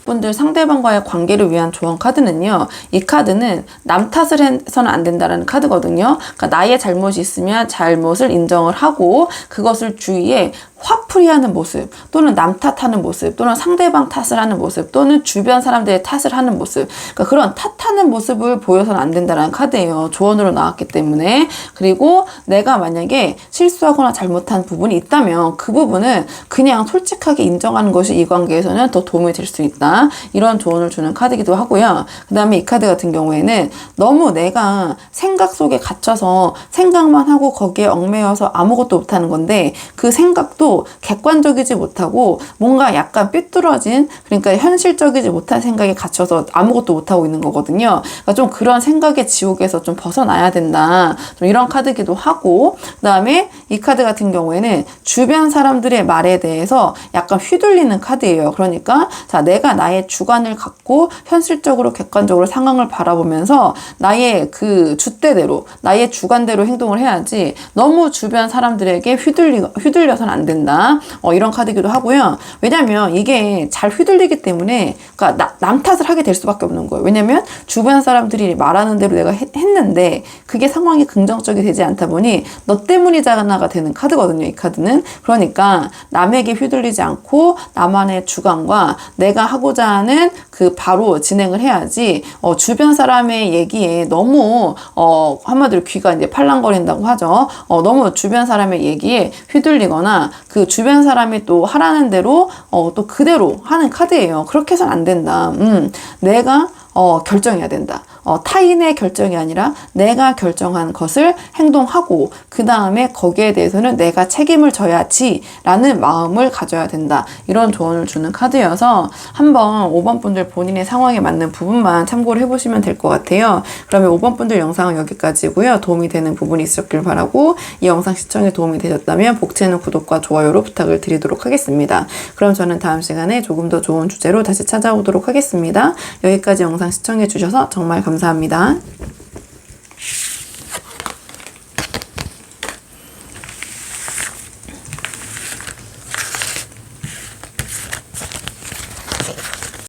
분들 상대방과의 관계를 위한 조언 카드는요, 이 카드는 남 탓을 해서는 안 된다라는 카드거든요. 그러니까 나의 잘못이 있으면 잘못을 인정을 하고 그것을 주위에 화풀이하는 모습, 또는 남 탓하는 모습, 또는 상대방 탓을 하는 모습, 또는 주변 사람들의 탓을 하는 모습, 그러니까 그런 탓하는 모습을 보여서는 안 된다는 카드예요. 조언으로 나왔기 때문에. 그리고 내가 만약에 실수하거나 잘못한 부분이 있다면 그 부분은 그냥 솔직하게 인정하는 것이 이 관계에서는 더 도움이 될 수 있다, 이런 조언을 주는 카드이기도 하고요. 그 다음에 이 카드 같은 경우에는 너무 내가 생각 속에 갇혀서 생각만 하고 거기에 얽매여서 아무것도 못하는 건데, 그 생각도 객관적이지 못하고 뭔가 약간 삐뚤어진, 그러니까 현실적이지 못한 생각에 갇혀서 아무것도 못하고 있는 거거든요. 그러니까 좀 그런 생각의 지옥에서 좀 벗어나야 된다, 좀 이런 카드기도 하고, 그 다음에 이 카드 같은 경우에는 주변 사람들의 말에 대해서 약간 휘둘리는 카드예요. 그러니까 자, 내가 나의 주관을 갖고 현실적으로 객관적으로 상황을 바라보면서 나의 그 줏대대로, 나의 주관대로 행동을 해야지 너무 주변 사람들에게 휘둘려서는 안 된다, 이런 카드이기도 하고요. 왜냐면 이게 잘 휘둘리기 때문에, 그러니까 남 탓을 하게 될 수밖에 없는 거예요. 왜냐면 주변 사람들이 말하는 대로 내가 했는데 그게 상황이 긍정적이 되지 않다 보니 너 때문이잖아가 되는 카드거든요, 이 카드는. 그러니까 남에게 휘둘리지 않고 나만의 주관과 내가 하고자 하는 그 바로 진행을 해야지, 주변 사람의 얘기에 너무 한마디로 귀가 이제 팔랑거린다고 하죠. 너무 주변 사람의 얘기에 휘둘리거나 그 주변 사람이 또 하라는 대로 또 그대로 하는 카드예요. 그렇게 해서는 안 된다. 내가 결정해야 된다. 타인의 결정이 아니라 내가 결정한 것을 행동하고 그 다음에 거기에 대해서는 내가 책임을 져야지 라는 마음을 가져야 된다, 이런 조언을 주는 카드여서 한번 5번 분들 본인의 상황에 맞는 부분만 참고를 해보시면 될 것 같아요. 그러면 5번 분들 영상은 여기까지고요. 도움이 되는 부분이 있었길 바라고, 이 영상 시청에 도움이 되셨다면 복채는 구독과 좋아요로 부탁을 드리도록 하겠습니다. 그럼 저는 다음 시간에 조금 더 좋은 주제로 다시 찾아오도록 하겠습니다. 여기까지 영상 시청해 주셔서 정말 감사합니다. 감사합니다.